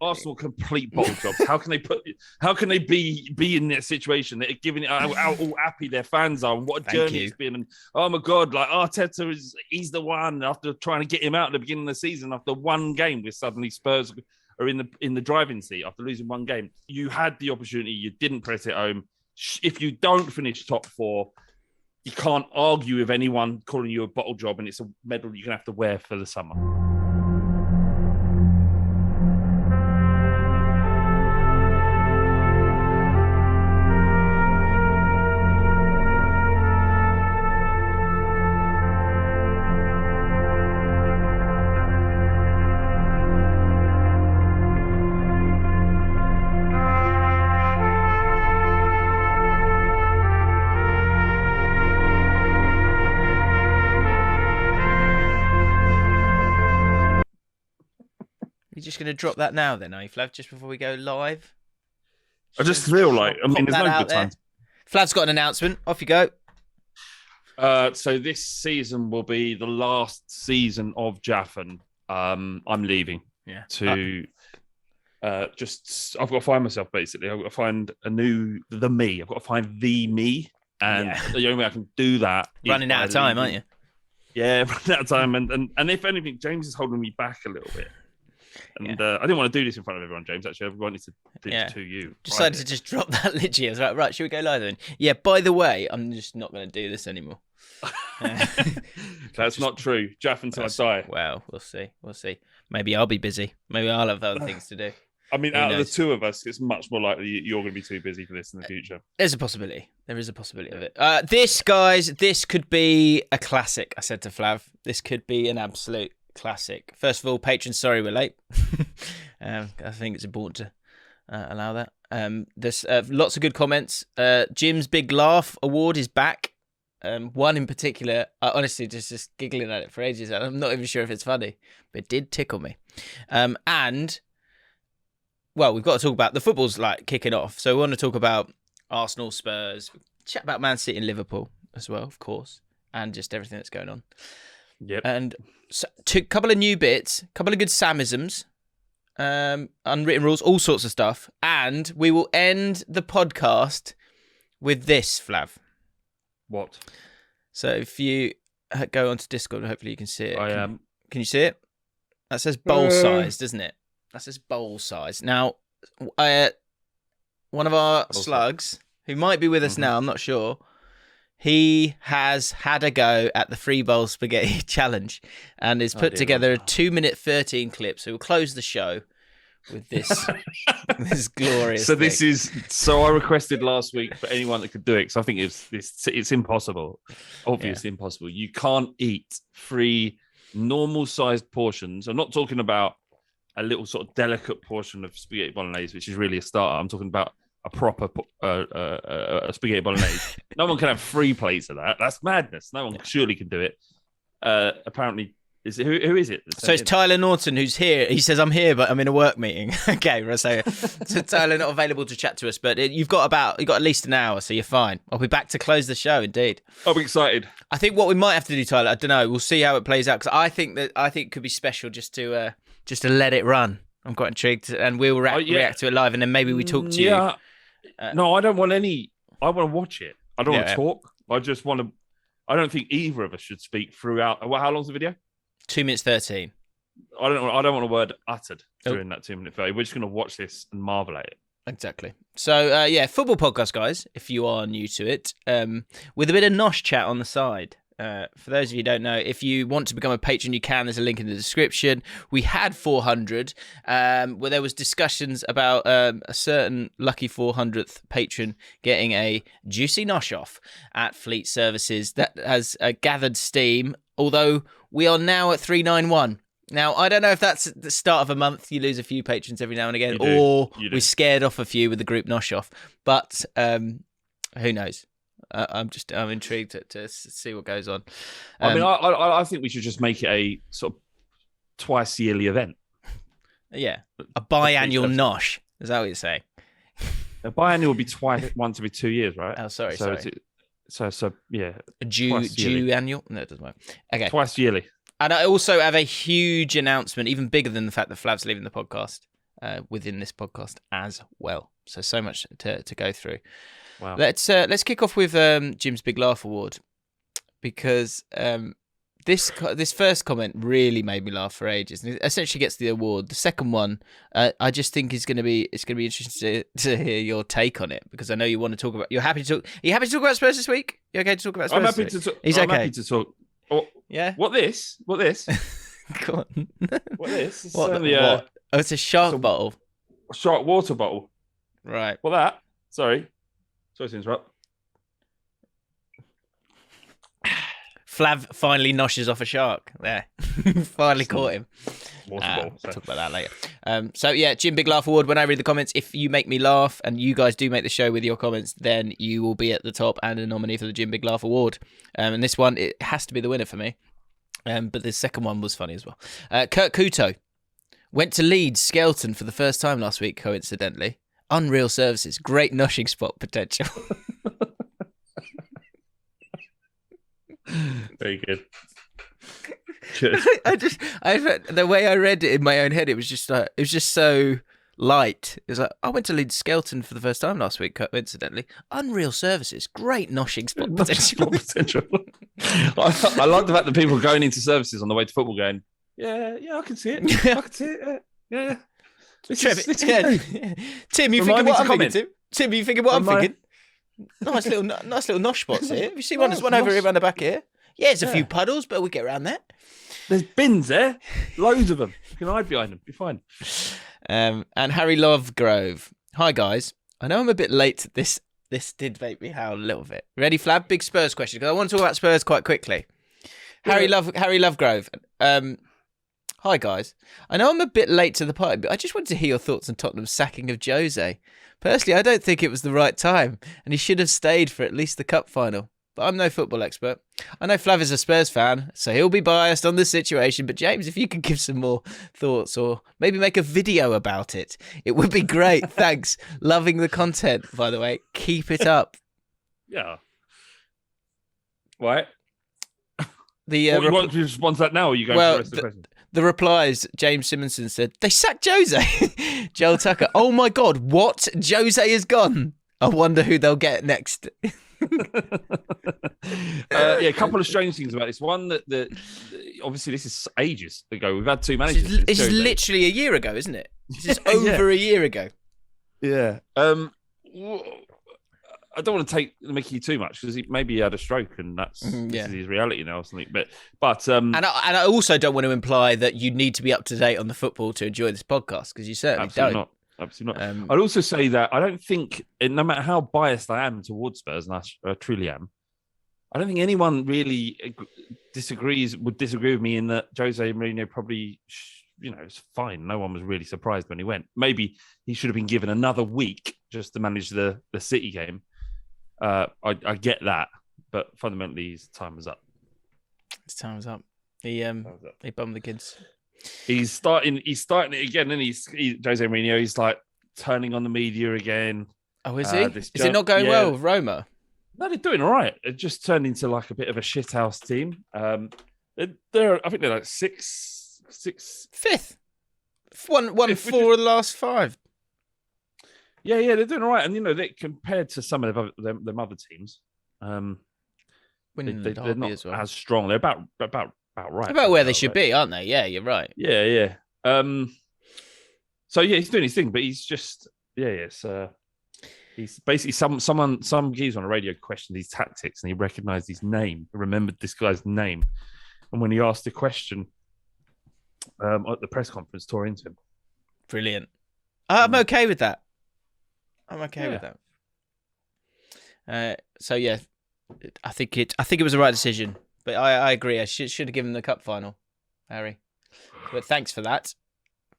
Arsenal complete bottle jobs. How can they be in that situation? They're giving it how all happy their fans are and what a journey it's been. And oh my God, like Arteta he's the one. After trying to get him out at the beginning of the season, after one game, where suddenly Spurs are in the driving seat after losing one game. You had the opportunity, you didn't press it home. If you don't finish top four, you can't argue with anyone calling you a bottle job, and it's a medal you're gonna have to wear for the summer. You're just going to drop that now then, are you, Flav, just before we go live? I just feel like, I mean, there's no good time. Flav's got an announcement. Off you go. So this season will be the last season of Jaffin. I'm leaving. Yeah. I've got to find myself, basically. I've got to find the me. I've got to find the me. And the only way I can do that running out of time, aren't you? Yeah, running out of time. And if anything, James is holding me back a little bit. And I didn't want to do this in front of everyone, James. Actually, I wanted to do this to you. Decided to just drop that literally. I was like, right, should we go live then? Yeah, by the way, I'm just not going to do this anymore. That's not true. Jaff until I die. Well, we'll see. Maybe I'll be busy. Maybe I'll have other things to do. I mean, out of the two of us, it's much more likely you're going to be too busy for this in the future. There's a possibility. There is a possibility of it. This could be a classic, I said to Flav. This could be an absolute classic. First of all, patrons, sorry we're late. I think it's important to allow that. There's lots of good comments. Jim's Big Laugh Award is back. One in particular, I honestly just giggling at it for ages. I'm not even sure if it's funny, but it did tickle me. And well, we've got to talk about the football's like kicking off. So we want to talk about Arsenal, Spurs, chat about Man City and Liverpool as well, of course, and just everything that's going on. Yep. And so, couple of new bits, couple of good Samisms, unwritten rules, all sorts of stuff. And we will end the podcast with this, Flav. What? So if you go onto Discord, hopefully you can see it. I am. Can you see it? That says bowl size, doesn't it? That says bowl size. Now, one of our slugs, who might be with us now, I'm not sure, he has had a go at the free bowl spaghetti challenge and has put together a 2-minute 13 clip. So we'll close the show with this, this glorious thing. So I requested last week for anyone that could do it, because I think it's impossible. Obviously impossible. You can't eat 3 normal-sized portions. I'm not talking about a little sort of delicate portion of spaghetti bolognese, which is really a starter. I'm talking about a proper spaghetti bolognese. No one can have 3 plates of that. That's madness. No one surely can do it. Apparently, who is it? So it's Tyler Norton who's here. He says, I'm here, but I'm in a work meeting. Okay, so Tyler not available to chat to us, but you've got at least an hour, so you're fine. I'll be back to close the show, indeed. I'm excited. I think what we might have to do, Tyler, I don't know. We'll see how it plays out, because I think it could be special just to let it run. I'm quite intrigued, and we'll react to it live, and then maybe we talk to you. No, I don't want any. I want to watch it. I don't want to talk. I just want to. I don't think either of us should speak throughout. How long's the video? 2 minutes 13. I don't want a word uttered during that 2-minute video. We're just going to watch this and marvel at it. Exactly. So, football podcast, guys, if you are new to it, with a bit of nosh chat on the side. For those of you who don't know, if you want to become a patron, you can. There's a link in the description. We had 400, where there was discussions about a certain lucky 400th patron getting a juicy nosh off at Fleet Services. That has gathered steam, although we are now at 391. Now, I don't know if that's the start of a month. You lose a few patrons every now and again, or we scared off a few with the group nosh off. But who knows? I'm intrigued to see what goes on. I think we should just make it a sort of twice yearly event. Yeah, a biannual nosh. Is that what you're saying? A biannual would be once every 2 years, right? Oh, sorry. So yeah. A due annual? No, it doesn't matter. Okay. Twice yearly. And I also have a huge announcement, even bigger than the fact that Flav's leaving the podcast. within this podcast as well. So much to go through. Wow. Let's kick off with Jim's Big Laugh Award, because this first comment really made me laugh for ages, and it essentially gets the award. The second one, I just think it's going to be interesting to hear your take on it, because I know you want to talk about. Are you happy to talk about Spurs this week? You okay to talk about Spurs? I'm happy to talk. He's I'm okay. happy to talk. Oh, yeah. What this? Go on. What this? It's what? only, Oh, it's a shark bottle. A shark water bottle. Right. What that? Sorry to interrupt. Flav finally noshes off a shark. There. Finally caught him. Water bottle. We'll talk about that later. So yeah, Jim Big Laugh Award. When I read the comments, if you make me laugh and you guys do make the show with your comments, then you will be at the top and a nominee for the Jim Big Laugh Award. And this one, it has to be the winner for me. But the second one was funny as well. Kurt Couto went to Leeds Skelton for the first time last week, coincidentally. Unreal services. Great noshing spot potential. Very good. The way I read it in my own head, it was just so light. It was like, I went to Leeds Skelton for the first time last week, coincidentally. Unreal services. Great noshing spot potential. I like the fact that people are going into services on the way to football going, yeah, I can see it. I can see it. Yeah. Tim, you thinking what I'm thinking, Tim? Tim, you thinking what I'm thinking? Nice little nosh spots here. Have you seen one over here around the back here? Yeah, there's a few puddles, but we get around that. There's bins there. Loads of them. You can hide behind them. You're fine. And Harry Lovegrove. Hi, guys. I know I'm a bit late to this. This did make me howl a little bit. Ready, Flab? Big Spurs question, because I want to talk about Spurs quite quickly. Harry Lovegrove. Hi, guys. I know I'm a bit late to the party, but I just wanted to hear your thoughts on Tottenham's sacking of Jose. Personally, I don't think it was the right time, and he should have stayed for at least the cup final. But I'm no football expert. I know Flav is a Spurs fan, so he'll be biased on this situation. But James, if you could give some more thoughts, or maybe make a video about it, it would be great. Thanks. Loving the content, by the way. Keep it up. Yeah. Right. You want to respond to that now, or are you going for the rest of the question? The replies, James Simonson said, they sacked Jose. Joel Tucker, oh my God, what? Jose is gone. I wonder who they'll get next. A couple of strange things about this. One, that obviously this is ages ago. We've had two managers. This is literally a year ago, isn't it? This is over a year ago. Yeah. I don't want to take the mickey too much, because maybe he had a stroke and this is his reality now or something. But and I also don't want to imply that you need to be up to date on the football to enjoy this podcast, because you certainly don't. Absolutely not. I'd also say that I don't think, no matter how biased I am towards Spurs, and I truly am, I don't think anyone really would disagree with me in that Jose Mourinho probably, it's fine. No one was really surprised when he went. Maybe he should have been given another week just to manage the City game. I get that, but fundamentally his time was up. His time was up. He bummed the kids. He's starting it again, and he's Jose Mourinho. He's like turning on the media again. Oh, is he? Is it not going well with Roma? No, they're doing all right. It just turned into like a bit of a shithouse team. I think they're like fifth. Won 4 of the last 5. Yeah, they're doing all right, and they compared to some of them other teams, they're not as strong. They're about right. About where they should be, aren't they? Yeah, you're right. Yeah. So he's doing his thing, but he's just he's basically some geese on a radio questioned his tactics, and he recognised his name, remembered this guy's name, and when he asked the question at the press conference, tore into him. Brilliant. I'm okay with that. With that. So yeah, I think it was the right decision. But I agree. I should have given the cup final, Harry. But thanks for that.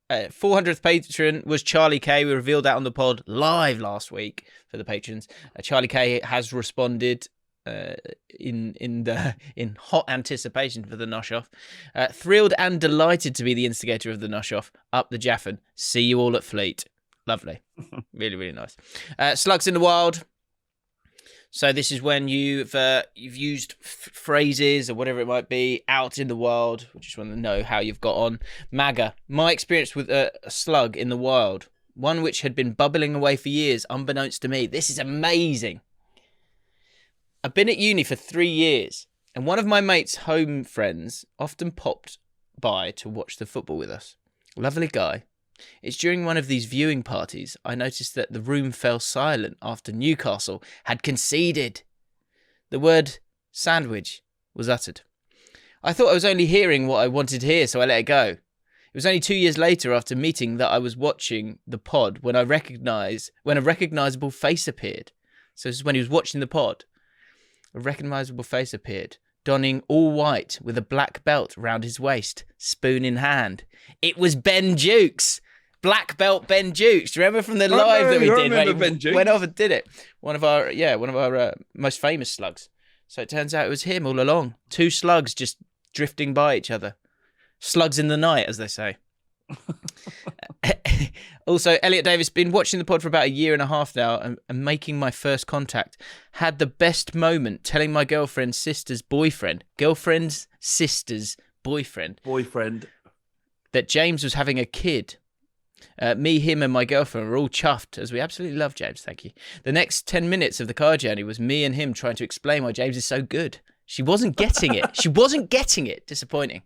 400th patron was Charlie K. We revealed that on the pod live last week for the patrons. Charlie K has responded in hot anticipation for the nosh off. Thrilled and delighted to be the instigator of the nosh off. Up the Jaffin. See you all at Fleet. Lovely. Really, really nice. Slugs in the Wild. So this is when you've used phrases or whatever it might be out in the world. We just want to know how you've got on. MAGA, my experience with a slug in the wild, one which had been bubbling away for years, unbeknownst to me. This is amazing. I've been at uni for 3 years, and one of my mate's home friends often popped by to watch the football with us. Lovely guy. It's during one of these viewing parties I noticed that the room fell silent after Newcastle had conceded. The word sandwich was uttered. I thought I was only hearing what I wanted to hear, so I let it go. It was only 2 years later after meeting that I was watching the pod when a recognisable face appeared. So this is when he was watching the pod. A recognisable face appeared, donning all white with a black belt round his waist, spoon in hand. It was Ben Dukes. Black belt Ben Dukes. Do you remember from the live that we did? Ben Dukes. Went over and did it. One of our most famous slugs. So it turns out it was him all along. 2 slugs just drifting by each other. Slugs in the night, as they say. Also, Elliot Davis, been watching the pod for about 1.5 years now and making my first contact. Had the best moment telling my girlfriend's sister's boyfriend, that James was having a kid. Me, him and my girlfriend were all chuffed as we absolutely love James, thank you. The next 10 minutes of the car journey was me and him trying to explain why James is so good. She wasn't getting it. Disappointing.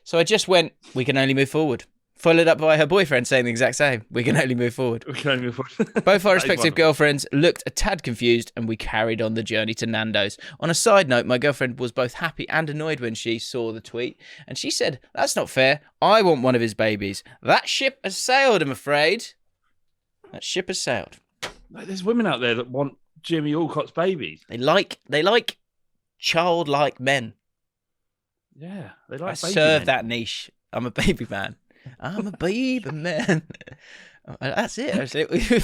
So I just went, we can only move forward. Followed up by her boyfriend saying the exact same. We can only move forward. Both our respective girlfriends looked a tad confused and we carried on the journey to Nando's. On a side note, my girlfriend was both happy and annoyed when she saw the tweet. And she said, that's not fair. I want one of his babies. That ship has sailed, I'm afraid. That ship has sailed. There's women out there that want Jimmy Alcott's babies. They like childlike men. Yeah, they like I serve that niche. I'm a baby man. I'm a baby man. That's it. That's it, isn't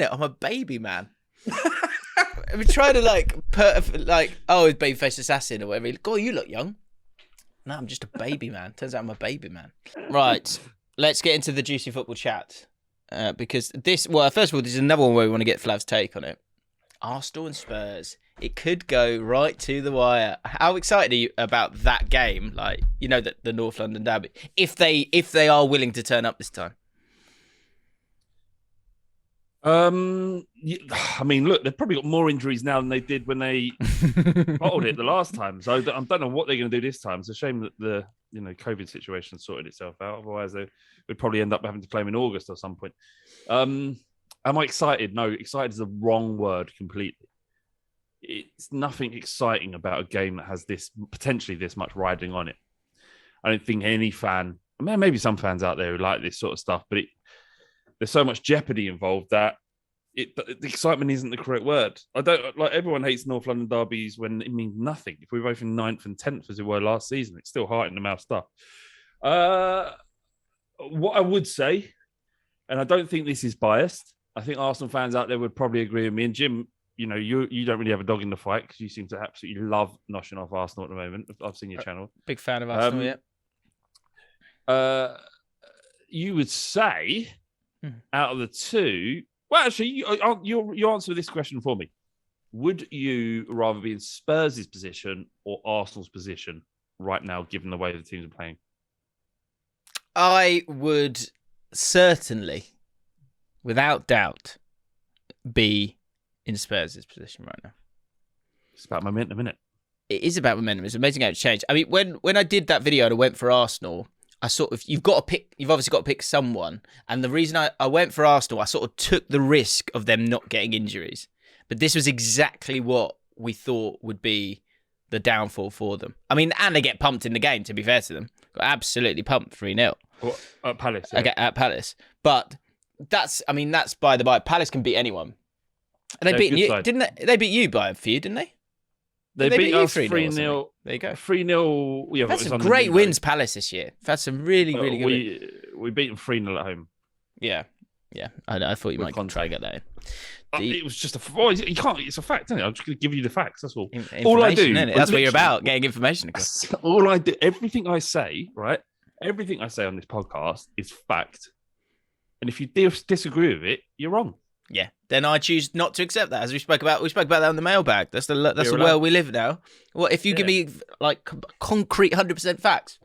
it? I'm a baby man. I'm trying to his babyface assassin or whatever. God, you look young. No, I'm just a baby man. Turns out I'm a baby man. Right, let's get into the juicy football chat because first of all, there's another one where we want to get Flav's take on it. Arsenal and Spurs. It could go right to the wire. How excited are you about that game? Like, you know, the North London derby. If they are willing to turn up this time. I mean, look, they've probably got more injuries now than they did when they bottled it the last time. So I don't know what they're going to do this time. It's a shame that the COVID situation sorted itself out. Otherwise, they would probably end up having to play them in August or some point. Am I excited? No, excited is the wrong word completely. It's nothing exciting about a game that has potentially this much riding on it. I don't think any fan, maybe some fans out there who like this sort of stuff, but there's so much jeopardy involved that the excitement isn't the correct word. I don't like everyone hates North London derbies when it means nothing. If we're both in 9th and 10th as it were last season, it's still heart in the mouth stuff. What I would say, and I don't think this is biased, I think Arsenal fans out there would probably agree with me. And Jim, you don't really have a dog in the fight because you seem to absolutely love noshing off Arsenal at the moment. I've seen your channel. Big fan of Arsenal, yeah. You would say out of the two, well, actually, you answer this question for me. Would you rather be in Spurs' position or Arsenal's position right now, given the way the teams are playing? I would certainly, without doubt, be in Spurs' position right now. It's about momentum, isn't it? It is about momentum. It's amazing how it's changed. I mean, when I did that video and I went for Arsenal, you've obviously got to pick someone. And the reason I went for Arsenal, I sort of took the risk of them not getting injuries. But this was exactly what we thought would be the downfall for them. I mean, and they get pumped in the game, to be fair to them. Got absolutely pumped 3-0. Well, at Palace. Yeah. Okay, at Palace. But that's by the by. Palace can beat anyone. And they beat you, didn't they? They beat you by a few, didn't they? They beat us 3-0. There you go. 3-0. We've had some great wins, Palace, this year. We've had some really good wins. We beat them 3-0 at home. Yeah. I thought you might try to get that in. It was just you can't. It's a fact, isn't it? I'm just going to give you the facts. That's all. All I do. That's what you're about, getting information. All I do, everything I say, right? Everything I say on this podcast is fact. And if you disagree with it, you're wrong. Yeah, then I choose not to accept that. As we spoke about that on the mailbag. That's the world we live now. What if you give me like concrete 100% facts?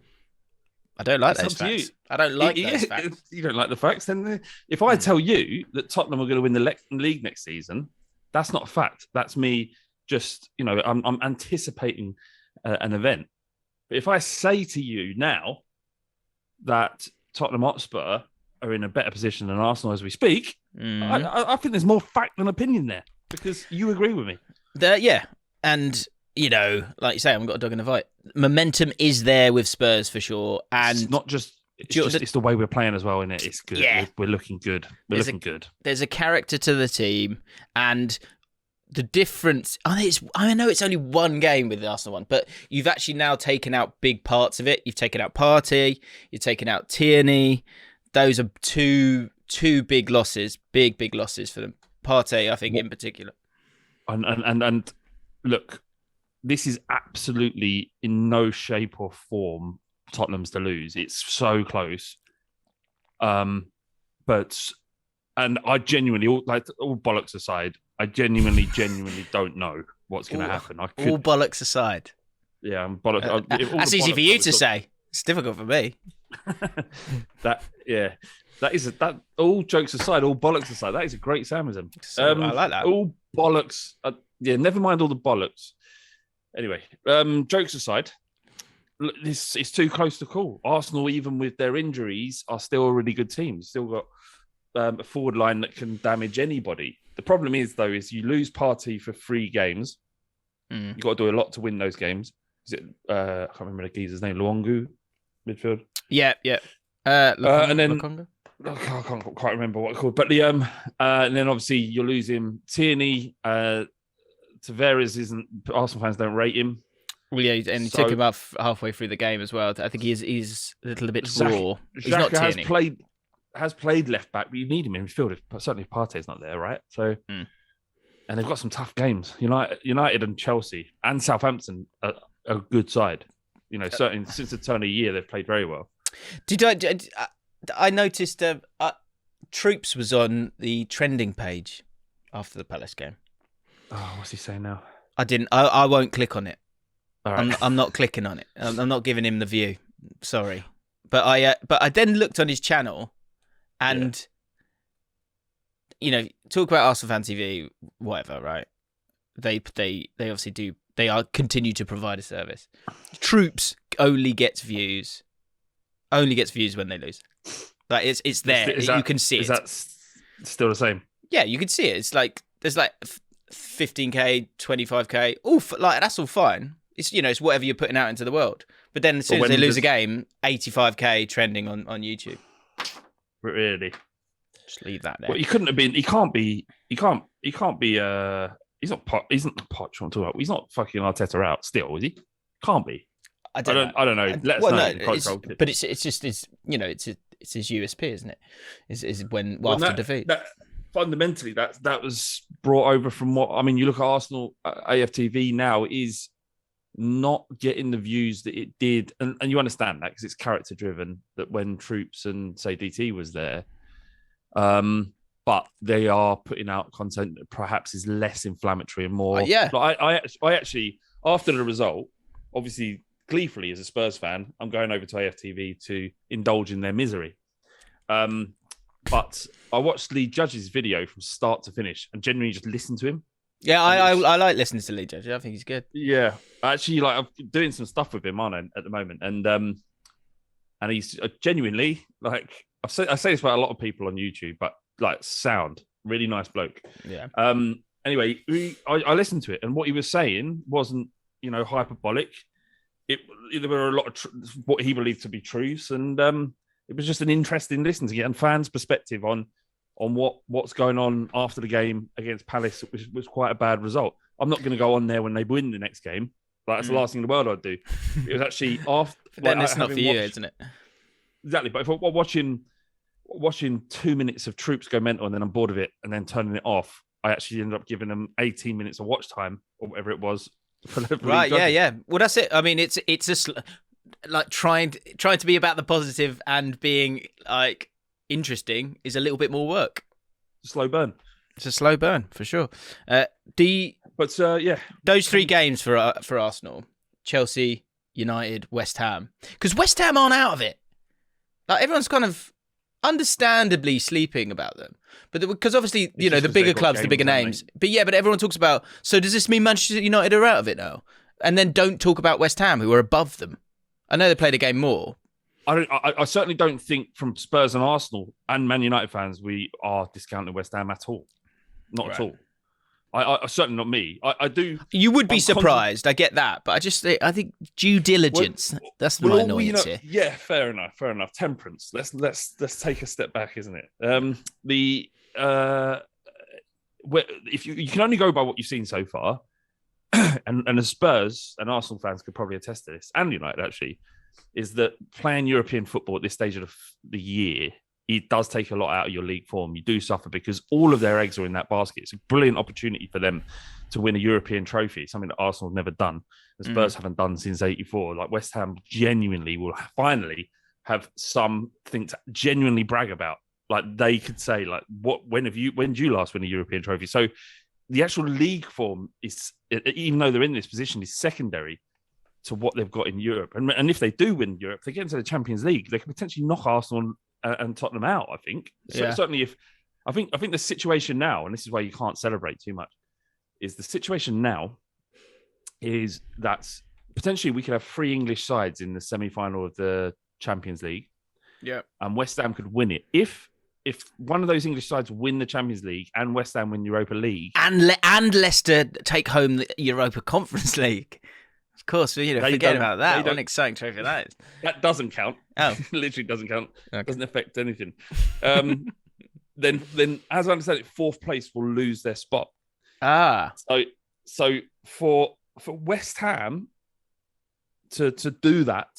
I don't like those facts. I don't like those facts. You don't like the facts. Then if I tell you that Tottenham are going to win the league next season, that's not a fact. That's me just, I'm anticipating an event. But if I say to you now that Tottenham Hotspur are in a better position than Arsenal as we speak, I think there's more fact than opinion there because you agree with me. And like you say, I haven't got a dog in the fight. Momentum is there with Spurs for sure, and it's not just. It's the way we're playing as well, isn't it? It's good. Yeah. We're looking good. Good. There's a character to the team, and the difference. I know it's only one game with the Arsenal one, but you've actually now taken out big parts of it. You've taken out Partey. You've taken out Tierney. Those are two big losses. Big losses for them. Partey, I think, in particular. And look, this is absolutely in no shape or form Tottenham's to lose. It's so close. But I genuinely, all bollocks aside, I genuinely don't know what's going to happen. All bollocks aside. Yeah, bollocks. That's easy for you to say. It's difficult for me. All jokes aside, all bollocks aside, that is a great Samism. I like that. All bollocks. Never mind all the bollocks. Anyway, jokes aside, this is too close to call. Arsenal, even with their injuries, are still a really good team. Still got a forward line that can damage anybody. The problem is, though, is you lose Partey for 3 games. You've got to do a lot to win those games. Is it? I can't remember the geezer's name. Luongo, midfield. Yeah. And then Lukonga? I can't quite remember what it's called. But and then obviously you're losing Tierney. Tavares isn't. Arsenal fans don't rate him. Well, yeah, and he took him off halfway through the game as well. I think he's a little bit raw. He's not Tierney. Has played left back, but you need him in midfield. Certainly, if Partey's not there, right? So, and they've got some tough games. United and Chelsea and Southampton are a good side. Certainly since the turn of the year, they've played very well. I noticed Troops was on the trending page after the Palace game. Oh, what's he saying now? I didn't. I won't click on it. All right. I'm not clicking on it. I'm not giving him the view. Sorry, but I then looked on his channel, and talk about Arsenal Fan TV, whatever. Right? They obviously do. They continue to provide a service. Troops only gets views. Only gets views when they lose. Like it's there. You can see it. Is that still the same? Yeah, you can see it. It's like there's like 15k, 25k. That's all fine. It's it's whatever you're putting out into the world. But then as soon as they lose a game, 85k trending on YouTube. Really? Just leave that there. Well, he couldn't have been. He can't be. He's not Poch. He's not Poch. I'm talking about. He's not fucking Arteta out still, is he? Can't be. I don't know. Let us know. But it's just his USP, isn't it? Is when after defeat. Fundamentally, that was brought over from what I mean. You look at Arsenal AFTV now is not getting the views that it did, and you understand that because it's character driven. That when Troops and say DT was there, but they are putting out content that perhaps is less inflammatory and more. I actually after the result, obviously gleefully as a Spurs fan, I'm going over to AFTV to indulge in their misery. But I watched Lee Judge's video from start to finish and genuinely just listened to him. Yeah, I like listening to Lee Judge. I think he's good. Yeah, actually, I'm doing some stuff with him on at the moment, and he's genuinely I say this about a lot of people on YouTube, but sound really nice bloke. Yeah. Anyway, I listened to it, and what he was saying wasn't hyperbolic. There were a lot of what he believed to be truths, and it was just an interesting listen to get and fans' perspective on what's going on after the game against Palace, which was quite a bad result. I'm not going to go on there when they win the next game. That's the last thing in the world I'd do. It was actually after. Then it's not for you, isn't it? Exactly. But if I'm watching 2 minutes of Troops go mental and then I'm bored of it and then turning it off, I actually ended up giving them 18 minutes of watch time or whatever it was. Right. Yeah. Well, that's it. I mean, it's trying to be about the positive and being interesting is a little bit more work. Slow burn. It's a slow burn for sure. Those 3 games for Arsenal: Chelsea, United, West Ham. Because West Ham aren't out of it. Like, everyone's kind of understandably sleeping about them, but because obviously the bigger clubs, the bigger names. But everyone talks about. So does this mean Manchester United are out of it now? And then don't talk about West Ham, who are above them. I know they played a game more. I certainly don't think from Spurs and Arsenal and Man United fans we are discounting West Ham at all. Not at all. I certainly not me. I do. You would be surprised. I get that, but I think due diligence. That's my annoyance here. Yeah, fair enough. Temperance. Let's take a step back, isn't it? If you can only go by what you've seen so far, and the Spurs and Arsenal fans could probably attest to this, and United actually, is that playing European football at this stage of the year, it does take a lot out of your league form. You do suffer because all of their eggs are in that basket. It's a brilliant opportunity for them to win a European trophy, something that Arsenal have never done. The Spurs haven't done since '84. Like, West Ham genuinely will finally have something to genuinely brag about. Like, they could say, like, when did you last win a European trophy? So the actual league form is, even though they're in this position, is secondary to what they've got in Europe. And if they do win Europe, they get into the Champions League, they can potentially knock Arsenal and Tottenham out, I think. So certainly I think the situation now, and this is why you can't celebrate too much, is the situation now is that potentially we could have 3 English sides in the semi-final of the Champions League. Yeah. And West Ham could win it. If one of those English sides win the Champions League and West Ham win Europa League. And Leicester take home the Europa Conference League. Of course, forget about that. What an exciting trophy that is. That doesn't count. Oh. Literally doesn't count. Okay. Doesn't affect anything. Then, as I understand it, 4th place will lose their spot. So for West Ham to do that,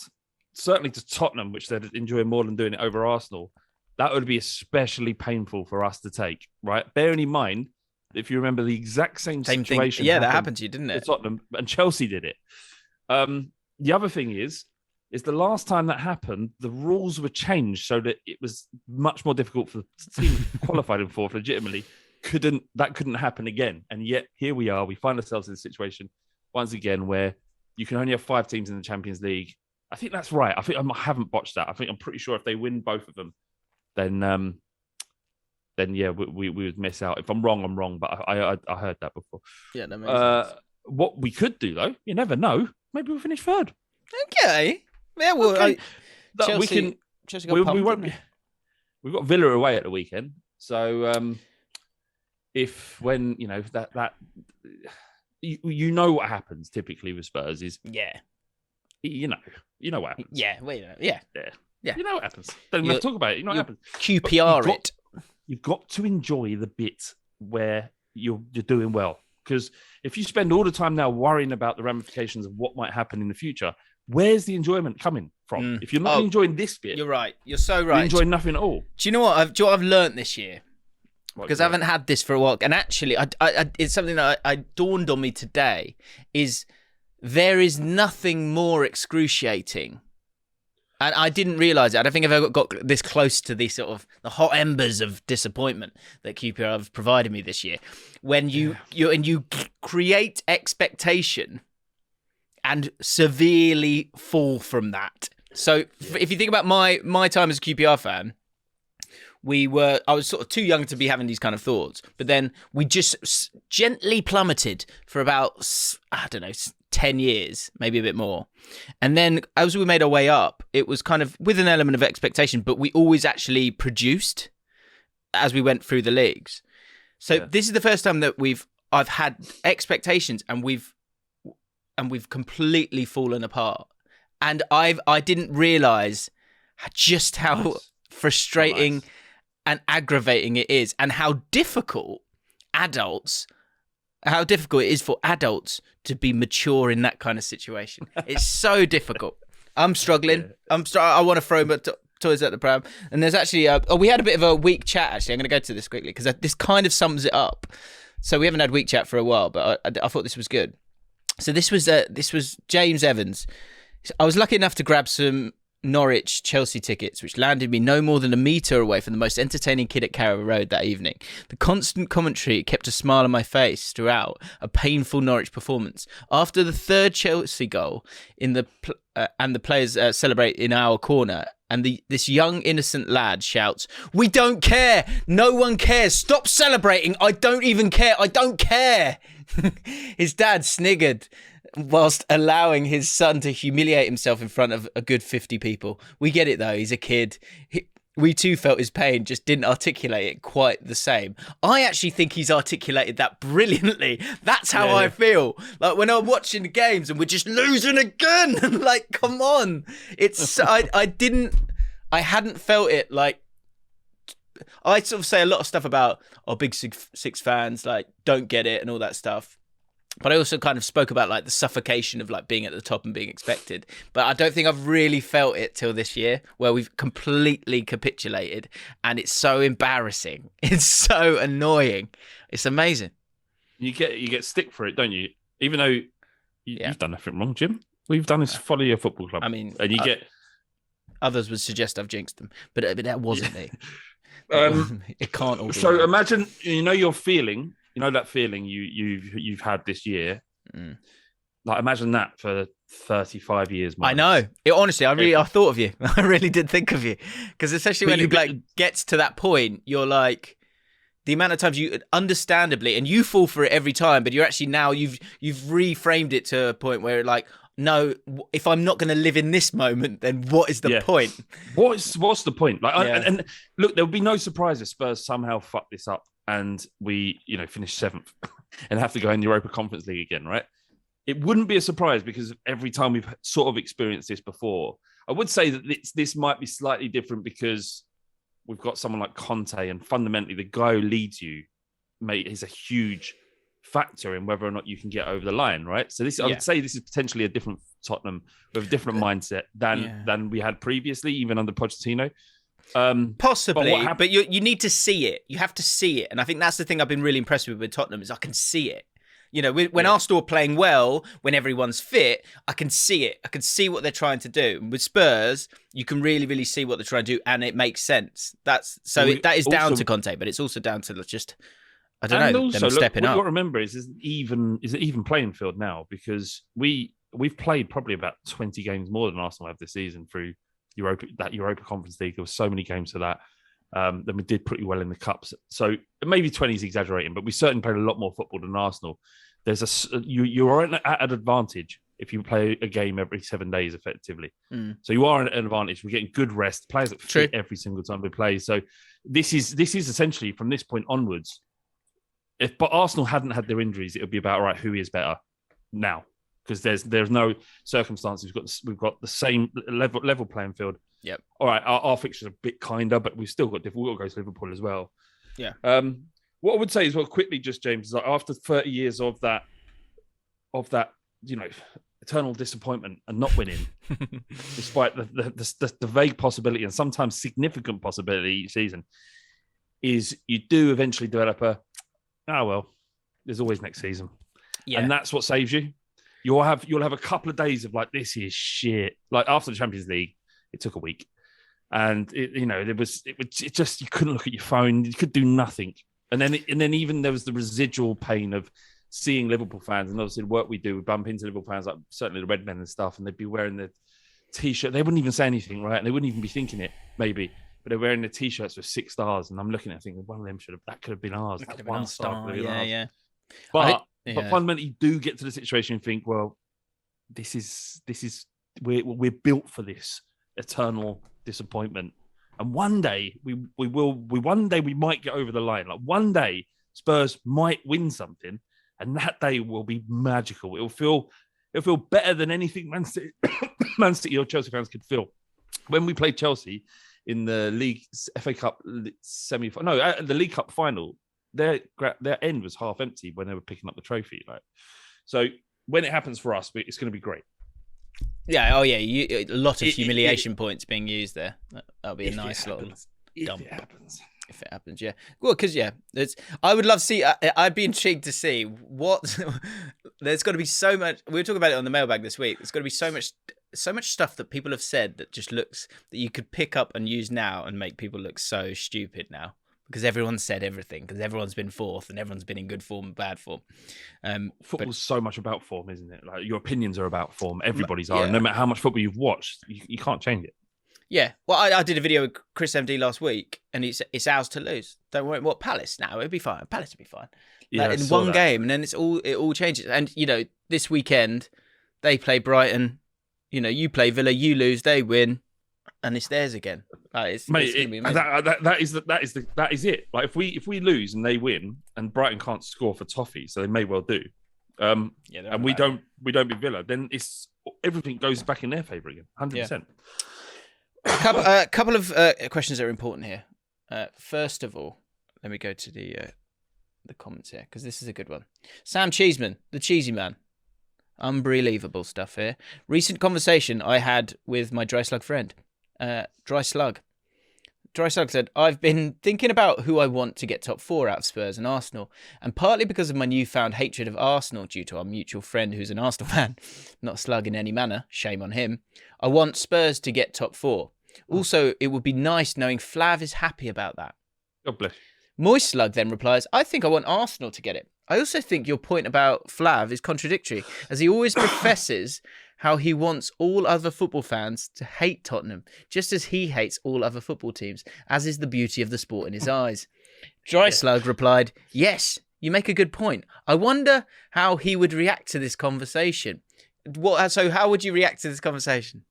certainly to Tottenham, which they'd enjoy more than doing it over Arsenal, that would be especially painful for us to take, right? Bearing in mind, if you remember, the exact same situation. Thing. Yeah, that happened to you, didn't it? Tottenham and Chelsea did it. The other thing is the last time that happened, the rules were changed so that it was much more difficult for the team qualified in 4th legitimately. That couldn't happen again. And yet here we are. We find ourselves in a situation once again where you can only have 5 teams in the Champions League. I think that's right. I haven't botched that. I'm pretty sure if they win both of them, then yeah, we would miss out. If I'm wrong, I'm wrong. But I heard that before. Yeah, that makes sense. What we could do, though, you never know. Maybe we'll finish 3rd. Okay. Yeah, well, okay. Chelsea got pumped, we've got Villa away at the weekend. So when that you know what happens typically with Spurs is you know what happens. Yeah. You know what happens. Don't have to talk about it. You know what happens. QPR You've got to enjoy the bit where you're doing well. Because if you spend all the time now worrying about the ramifications of what might happen in the future, where's the enjoyment coming from? If you're not enjoying this bit, you're right. You're so right. You're enjoying nothing at all. Do you know what I've learned this year? Because I haven't had this for a while, and actually, it's something that I dawned on me today. Is there is nothing more excruciating. And I didn't realise it. I don't think I've ever got this close to the sort of the hot embers of disappointment that QPR have provided me this year. When you create expectation and severely fall from that. So if you think about my time as a QPR fan, I was sort of too young to be having these kind of thoughts, but then we just gently plummeted for about, 10 years, maybe a bit more. And then as we made our way up, it was kind of with an element of expectation, but we always actually produced as we went through the leagues. So this is the first time that I've had expectations and we've completely fallen apart. And I didn't realize just how frustrating and aggravating it is, and how difficult it is for adults to be mature in that kind of situation. It's so difficult. I'm struggling. I want to throw my toys at the pram. And there's actually we had a bit of a weak chat. Actually, I'm going to go to this quickly because this kind of sums it up. So we haven't had weak chat for a while, but I thought this was good. So this was James Evans. I was lucky enough to grab some Norwich Chelsea tickets, which landed me no more than a metre away from the most entertaining kid at Carrow Road that evening. The constant commentary kept a smile on my face throughout a painful Norwich performance. After the third Chelsea goal and the players celebrate in our corner, and this young innocent lad shouts, "We don't care! No one cares! Stop celebrating! I don't even care! I don't care!" His dad sniggered whilst allowing his son to humiliate himself in front of a good 50 people. We get it though, he's a kid. We too felt his pain, just didn't articulate it quite the same. I actually think he's articulated that brilliantly. That's how I feel. Like when I'm watching the games and we're just losing again. Like, come on. It's I hadn't felt it like. I sort of say a lot of stuff about Big Six fans, like don't get it and all that stuff. But I also kind of spoke about like the suffocation of like being at the top and being expected. But I don't think I've really felt it till this year, where we've completely capitulated, and it's so embarrassing. It's so annoying. It's amazing. You get stick for it, don't you? Even though you've done nothing wrong, Jim. All you've done is follow your football club. I mean, and you get others would suggest I've jinxed them, but that wasn't me. It can't all be so right. Imagine your feeling. You know that feeling you've had this year. Like imagine that for 35 years. I know. Honestly, I thought of you. I really did think of you, because especially when it gets to that point, you're like, the amount of times you understandably, and you fall for it every time, but you're actually now you've reframed it to a point where like, no, if I'm not going to live in this moment, then what is the point? What's the point? Like, and look, there will be no surprise if Spurs somehow fuck this up and we, finish 7th and have to go in the Europa Conference League again, right? It wouldn't be a surprise because every time we've sort of experienced this before. I would say that this might be slightly different because we've got someone like Conte, and fundamentally the guy who leads you, mate, is a huge factor in whether or not you can get over the line, right? So I would say this is potentially a different Tottenham with a different mindset than we had previously, even under Pochettino. Possibly, but you need to see it. You have to see it, and I think that's the thing I've been really impressed with Tottenham is I can see it. When Arsenal are playing well, when everyone's fit, I can see it. I can see what they're trying to do. And with Spurs, you can really, really see what they're trying to do, and it makes sense. That is down to Conte, but it's also down to just, I don't know, them stepping up. What you've got to remember is an even playing field now, because we've played probably about 20 games more than Arsenal have this season through Europa Conference League. There were so many games for that. Then we did pretty well in the cups. So maybe 20 is exaggerating, but we certainly played a lot more football than Arsenal. You're at an advantage if you play a game every 7 days effectively. So you are at an advantage. We're getting good rest. Players that fit every single time we play. So this is essentially from this point onwards. But Arsenal hadn't had their injuries, it would be about right. Who is better now? Because there's no circumstances. We've got the same level playing field. Yep. All right, our fixtures are a bit kinder, but we've still got difficult. We'll go to Liverpool as well. Yeah. What I would say as well, quickly, just James, is like after 30 years of that, eternal disappointment and not winning, despite the vague possibility and sometimes significant possibility each season, is you do eventually develop there's always next season, and that's what saves you. You'll have a couple of days of like, this is shit. Like after the Champions League, it took a week, and it just you couldn't look at your phone, you could do nothing, and then even there was the residual pain of seeing Liverpool fans, and obviously the work we do, we bump into Liverpool fans, like certainly the Red Men and stuff, and they'd be wearing the T-shirt. They wouldn't even say anything, right? And they wouldn't even be thinking it, maybe, but they're wearing the T-shirts with 6 stars, and I'm looking at it thinking one of them could have been ours. That 1 star, yeah. But fundamentally, you do get to the situation and think, well, this is we're built for this eternal disappointment, and one day we might get over the line. Like one day Spurs might win something, and that day will be magical. It'll feel better than anything Man City or Chelsea fans could feel. When we played Chelsea in the league FA Cup the League Cup final, their end was half empty when they were picking up the trophy. Like, so when it happens for us, it's going to be great. Yeah. Oh, yeah. A lot of humiliation points being used there. That'll be a nice little dump. If it happens, yeah. Well, because I would love to see. I'd be intrigued to see what. There's got to be so much. We were talking about it on the mailbag this week. There's got to be so much so much stuff that people have said that just looks that you could pick up and use now and make people look so stupid now because everyone's said everything because everyone's been fourth and everyone's been in good form and bad form. Football's so much about form, isn't it? Like your opinions are about form. Everybody's are. And no matter how much football you've watched, you can't change it. Yeah. Well, I did a video with Chris MD last week, and it's ours to lose. Don't worry. What, Palace now? It'll be fine. Palace will be fine. Yeah, in one game, and then it all changes. And this weekend they play Brighton. You play Villa, you lose, they win, and it's theirs again. It's gonna be amazing. That is it. Like if we lose and they win, and Brighton can't score for toffee, so they may well do. And we don't beat Villa, then everything goes back in their favour again, 100%. A couple of questions that are important here. First of all, let me go to the comments here because this is a good one. Sam Cheeseman, the cheesy man. Unbelievable stuff here. Recent conversation I had with my Dry Slug friend. Dry Slug said, I've been thinking about who I want to get top 4 out of Spurs and Arsenal, and partly because of my newfound hatred of Arsenal due to our mutual friend who's an Arsenal fan, not Slug in any manner, shame on him, I want Spurs to get top 4. Also, it would be nice knowing Flav is happy about that. God bless. Moist Slug then replies, I think I want Arsenal to get it. I also think your point about Flav is contradictory, as he always professes how he wants all other football fans to hate Tottenham, just as he hates all other football teams, as is the beauty of the sport in his eyes. Dry Slug replied, yes, you make a good point. I wonder how he would react to this conversation. So how would you react to this conversation?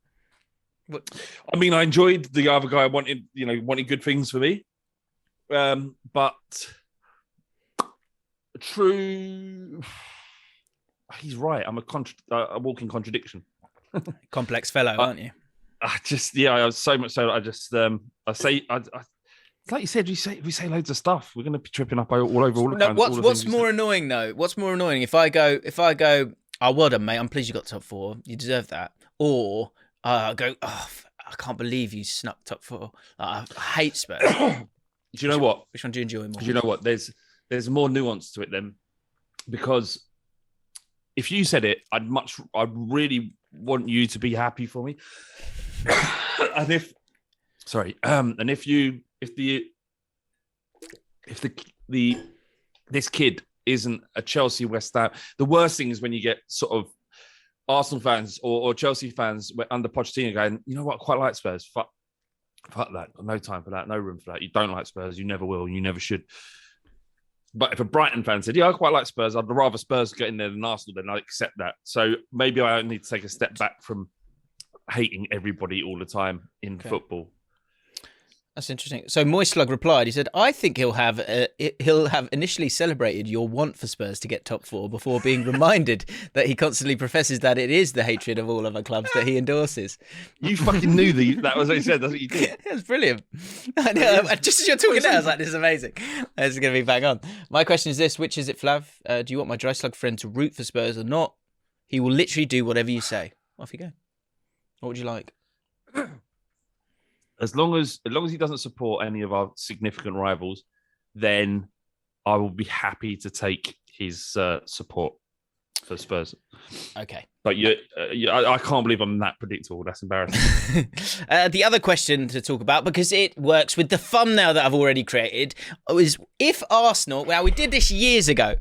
I mean, I enjoyed the other guy wanted good things for me. But True, he's right. I'm a walking contradiction. Complex fellow, aren't you? I was so much so. I say, like you said, we say loads of stuff. We're going to be tripping up all over all the time. What's more annoying though? What's more annoying if I go, oh, well done, mate. I'm pleased you got top 4. You deserve that. Or I go, oh, I can't believe you snuck top 4. I hate Spurs. Do you know what? Which one do you enjoy more? Do you know what? There's more nuance to it then, because if you said it, I'd really want you to be happy for me. And if this kid isn't a Chelsea West Ham, the worst thing is when you get sort of Arsenal fans or Chelsea fans under Pochettino going, you know what, I quite like Spurs. Fuck that. No time for that. No room for that. You don't like Spurs. You never will. You never should. But if a Brighton fan said, yeah, I quite like Spurs, I'd rather Spurs get in there than Arsenal, then I'd accept that. So maybe I need to take a step back from hating everybody all the time in football. That's interesting. So Moist Slug replied, he said, I think he'll have initially celebrated your want for Spurs to get top 4 before being reminded that he constantly professes that it is the hatred of all other clubs that he endorses. You fucking knew that was what he said. That's what you did. It was brilliant. I know. Just as you're talking now, I was like, this is amazing. This is going to be bang on. My question is this, which is it, Flav? Do you want my Dry Slug friend to root for Spurs or not? He will literally do whatever you say. Off you go. What would you like? As long as he doesn't support any of our significant rivals, then I will be happy to take his support for Spurs. Okay. But I can't believe I'm that predictable. That's embarrassing. The other question to talk about, because it works with the thumbnail that I've already created, is if Arsenal... Well, we did this years ago.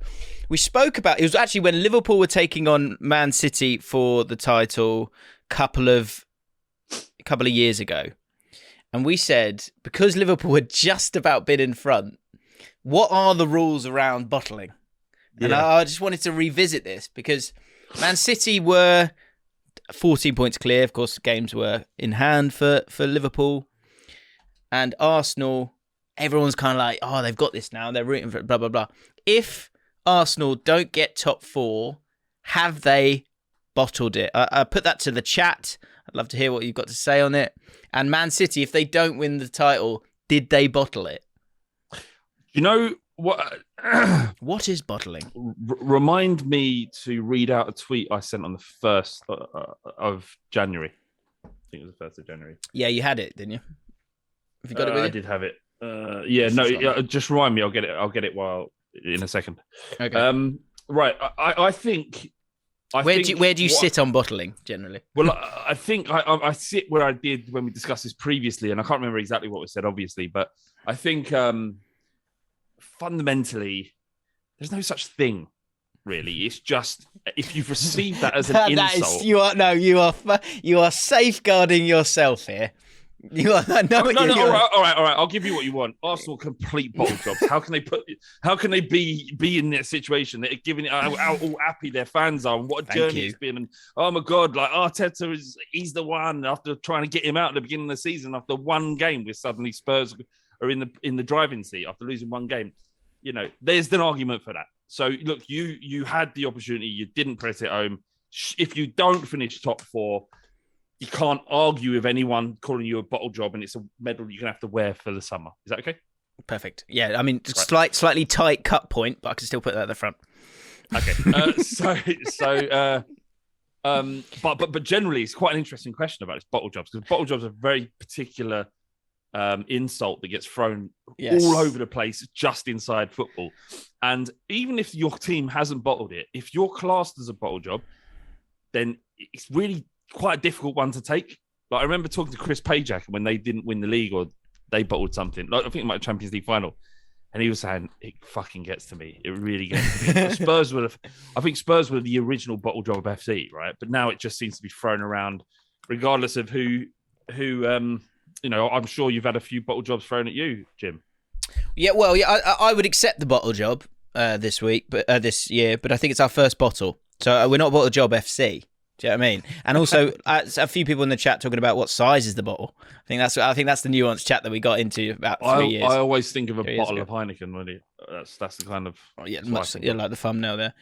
We spoke about... It was actually when Liverpool were taking on Man City for the title a couple of years ago. And we said, because Liverpool had just about been in front, what are the rules around bottling? And I just wanted to revisit this because Man City were 14 points clear. Of course, games were in hand for Liverpool. And Arsenal, everyone's kind of like, oh, they've got this now. They're rooting for it, blah, blah, blah. If Arsenal don't get top 4, have they bottled it? I put that to the chat. I'd love to hear what you've got to say on it. And Man City, if they don't win the title, did they bottle it? You know what? What is bottling? Remind me to read out a tweet I sent on the 1st of January. I think it was the 1st of January. Yeah, you had it, didn't you? Have you got it with you? I did have it. Just remind me. I'll get it while in a second. Okay. Right. I think Where do you sit on bottling generally? Well, I think I sit where I did when we discussed this previously, and I can't remember exactly what was said, obviously, but I think fundamentally, there's no such thing, really. It's just if you've received that as an insult. You are safeguarding yourself here. You are no. All right. I'll give you what you want. Arsenal complete bottle jobs. How can they be in that situation? They're giving it how all happy their fans are and what a journey it's been. And oh my God, like Arteta he's the one. After trying to get him out at the beginning of the season, after one game, where suddenly Spurs are in the driving seat after losing one game. You know, there's an argument for that. So look, you had the opportunity, you didn't press it home. If you don't finish top four, you can't argue with anyone calling you a bottle job, and it's a medal you're gonna have to wear for the summer. Is that okay? Perfect. Yeah, I mean, slightly tight cut point, but I can still put that at the front. Okay. But generally, it's quite an interesting question about this bottle jobs, because bottle jobs are a very particular insult that gets thrown all over the place just inside football. And even if your team hasn't bottled it, if you're classed as a bottle job, then it's really quite a difficult one to take. Like I remember talking to Chris Pajak when they didn't win the league or they bottled something. Like I think it might have Champions League final. And he was saying, it fucking gets to me. It really gets to me. I think Spurs were the original bottle job of FC, right? But now it just seems to be thrown around, regardless of who I'm sure you've had a few bottle jobs thrown at you, Jim. Yeah, well, I would accept the bottle job this year, but I think it's our first bottle. So we're not bottle job FC. Do you know what I mean? And also, a few people in the chat talking about what size is the bottle. I think that's the nuanced chat that we got into about 3 years. I always think of a bottle of Heineken. Really, that's the kind of like the thumbnail there.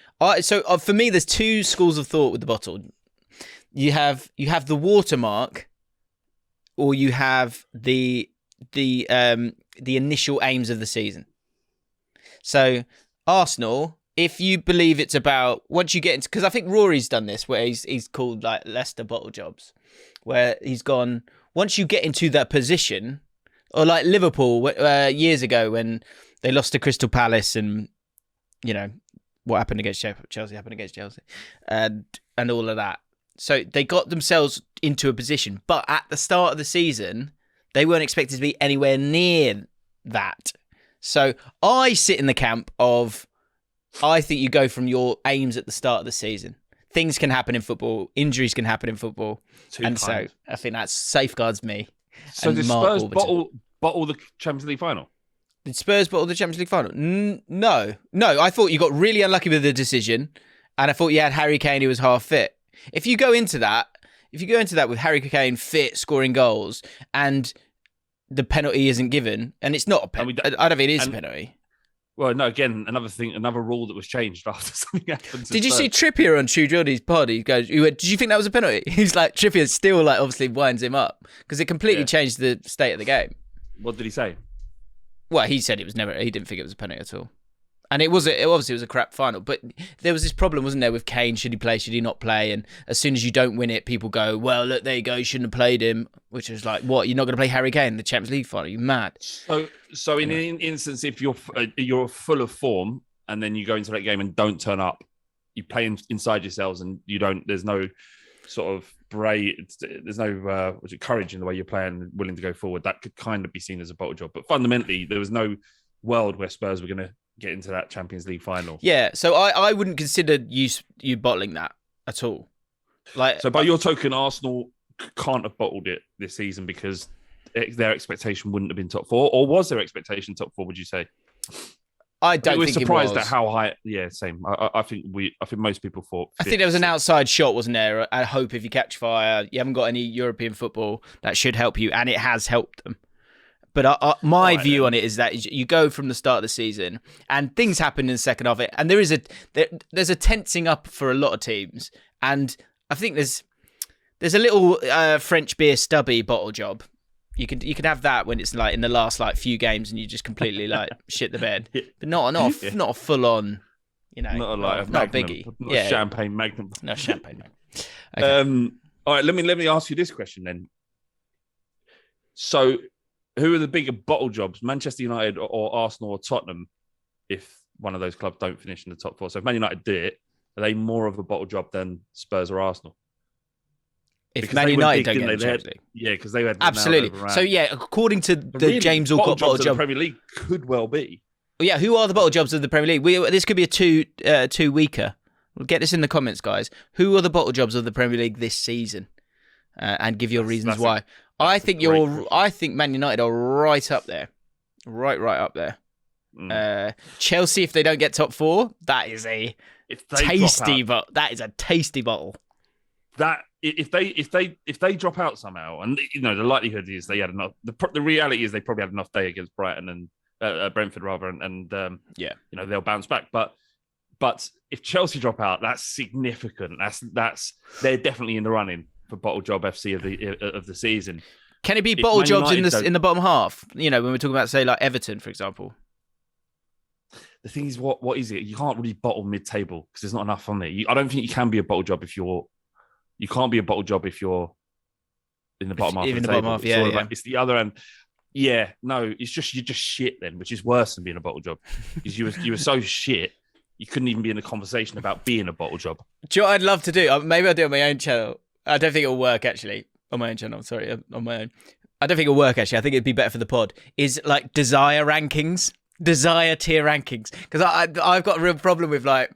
So for me, there's two schools of thought with the bottle. You have the watermark, or you have the initial aims of the season. So Arsenal, if you believe it's about once you get into, because I think Rory's done this where he's called like Leicester bottle jobs, where he's gone once you get into that position, or like Liverpool years ago when they lost to Crystal Palace, and you know what happened against Chelsea happened against Chelsea, and all of that. So they got themselves into a position, but at the start of the season, they weren't expected to be anywhere near that. So I sit in the camp of, I think you go from your aims at the start of the season. Things can happen in football. Injuries can happen in football. So I think that safeguards me. So did Spurs bottle the Champions League final? Did Spurs bottle the Champions League final? No. I thought you got really unlucky with the decision, and I thought you had Harry Kane who was half fit. If you go into that with Harry Kane fit, scoring goals, and the penalty isn't given, and it's not a penalty. I don't think it is a penalty. Well, no, again, another rule that was changed after something happened. Did you see Trippier on True Geordie's pod? He went, did you think that was a penalty? He's like, Trippier still like obviously winds him up because it completely changed the state of the game. What did he say? Well, he said he didn't think it was a penalty at all. And it obviously was a crap final, but there was this problem, wasn't there, with Kane? Should he play? Should he not play? And as soon as you don't win it, people go, well, look, there you go, you shouldn't have played him, which is like, what, you're not going to play Harry Kane in the Champions League final? You're mad. So in an instance, if you're full of form and then you go into that game and don't turn up, you play inside yourselves and there's no sort of there's no courage in the way you're playing, willing to go forward. That could kind of be seen as a bottle job. But fundamentally, there was no world where Spurs were going to get into that Champions League final. Yeah, so I wouldn't consider you bottling that at all. So by your token, Arsenal can't have bottled it this season because their expectation wouldn't have been top four, or was their expectation top four? Would you say? I don't. We're surprised at how high. Yeah, same. I think most people thought. I think there was an outside shot, wasn't there? I hope if you catch fire, you haven't got any European football, that should help you, and it has helped them. But my view on it is that you go from the start of the season and things happen in the second half, and there's a tensing up for a lot of teams, and I think there's a little French beer stubby bottle job. You could have that when it's like in the last like few games and you just completely like shit the bed, but not a full on, not a biggie, champagne magnum, no champagne. Okay. All right, let me ask you this question then. So, who are the bigger bottle jobs, Manchester United or Arsenal or Tottenham, if one of those clubs don't finish in the top four? So if Man United do it are they more of a bottle job than Spurs or Arsenal? If Because Man they went United big, don't didn't get the they? They Champions had- League. Yeah, because they had Absolutely. So, yeah, according to the James Allcott bottle of the job. Premier League could well be. Yeah, who are the bottle jobs of the Premier League? This could be a two-weeker. We'll get this in the comments, guys. Who are the bottle jobs of the Premier League this season? And give your reasons why. I think Man United are right up there. Right up there. Chelsea, if they don't get top four, that is a tasty that is a tasty bottle. That if they drop out somehow, and the likelihood is they had enough. The reality is they probably had enough day against Brighton and Brentford rather, and they'll bounce back. But if Chelsea drop out, that's significant. That's they're definitely in the running for bottle job FC of the season. Can it be bottle jobs in the bottom half? When we're talking about, say, like Everton, for example. The thing is, what is it? You can't really bottle mid-table because there's not enough on there. I don't think you can be a bottle job if you're. You can't be a bottle job if you're in the bottom half. Even the bottom half, yeah. It's the other end. Yeah, no, you're just shit then, which is worse than being a bottle job because you were so shit you couldn't even be in a conversation about being a bottle job. Do you know what I'd love to do? Maybe I'll do it on my own channel. I don't think it'll work actually on my own channel. Sorry, on my own. I don't think it'll work actually. I think it'd be better for the pod. Is like desire rankings, desire tier rankings, because I've got a real problem with like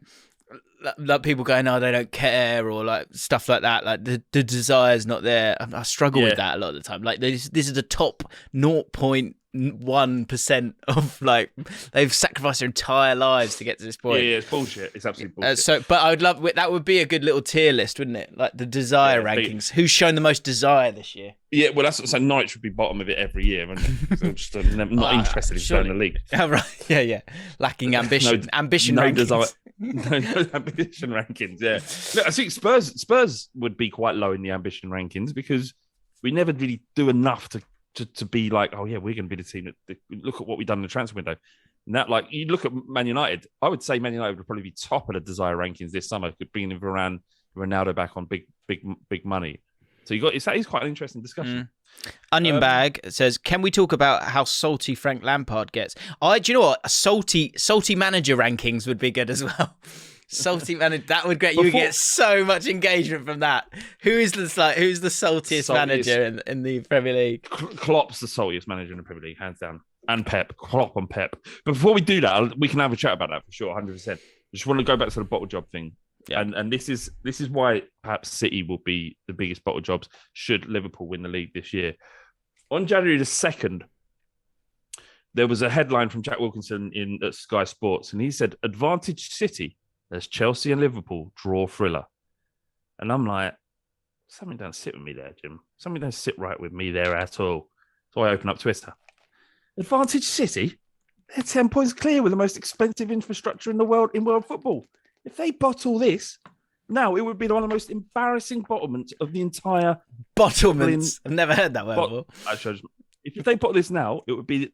people going, oh, they don't care, or like stuff like that. Like the desire's not there. I struggle with that a lot of the time. Like this is the top 0.1% of like they've sacrificed their entire lives to get to this point. Yeah, it's bullshit. It's absolutely bullshit. But I would love that would be a good little tier list, wouldn't it? Like the desire rankings. Who's shown the most desire this year? Yeah, well, so Norwich would be bottom of it every year, and so just not interested in staying in the league. Oh, right. Yeah. Lacking ambition. Ambition no rankings. Desire. No ambition rankings. Yeah, look, I think Spurs would be quite low in the ambition rankings because we never really do enough to be like, oh yeah, we're going to be the team that look at what we've done in the transfer window. And that, like, you look at Man United, I would say Man United would probably be top of the desire rankings this summer, bringing in Varane, Ronaldo back on big money. So that is quite an interesting discussion. Onion Bag says, can we talk about how salty Frank Lampard gets? Do you know what? A salty manager rankings would be good as well. Salty manager, that would get you would get so much engagement from that. Who's the saltiest manager in the Premier League? Klopp's the saltiest manager in the Premier League, hands down. And Pep, Klopp and Pep. But before we do that, we can have a chat about that for sure, 100%. I just want to go back to the bottle job thing. Yeah. And this is why perhaps City will be the biggest bottle jobs should Liverpool win the league this year. On January the 2nd, there was a headline from Jack Wilkinson at Sky Sports, and he said, "Advantage City as Chelsea and Liverpool draw thriller." And I'm like, something don't sit with me there, Jim. Something don't sit right with me there at all. So I open up Twitter. Advantage City? They're 10 points clear with the most expensive infrastructure in the world in world football. If they bottle this, now it would be one of the most embarrassing bottlements of the entire... Bottlements? I've never heard that word before. If they bottle this now, it would be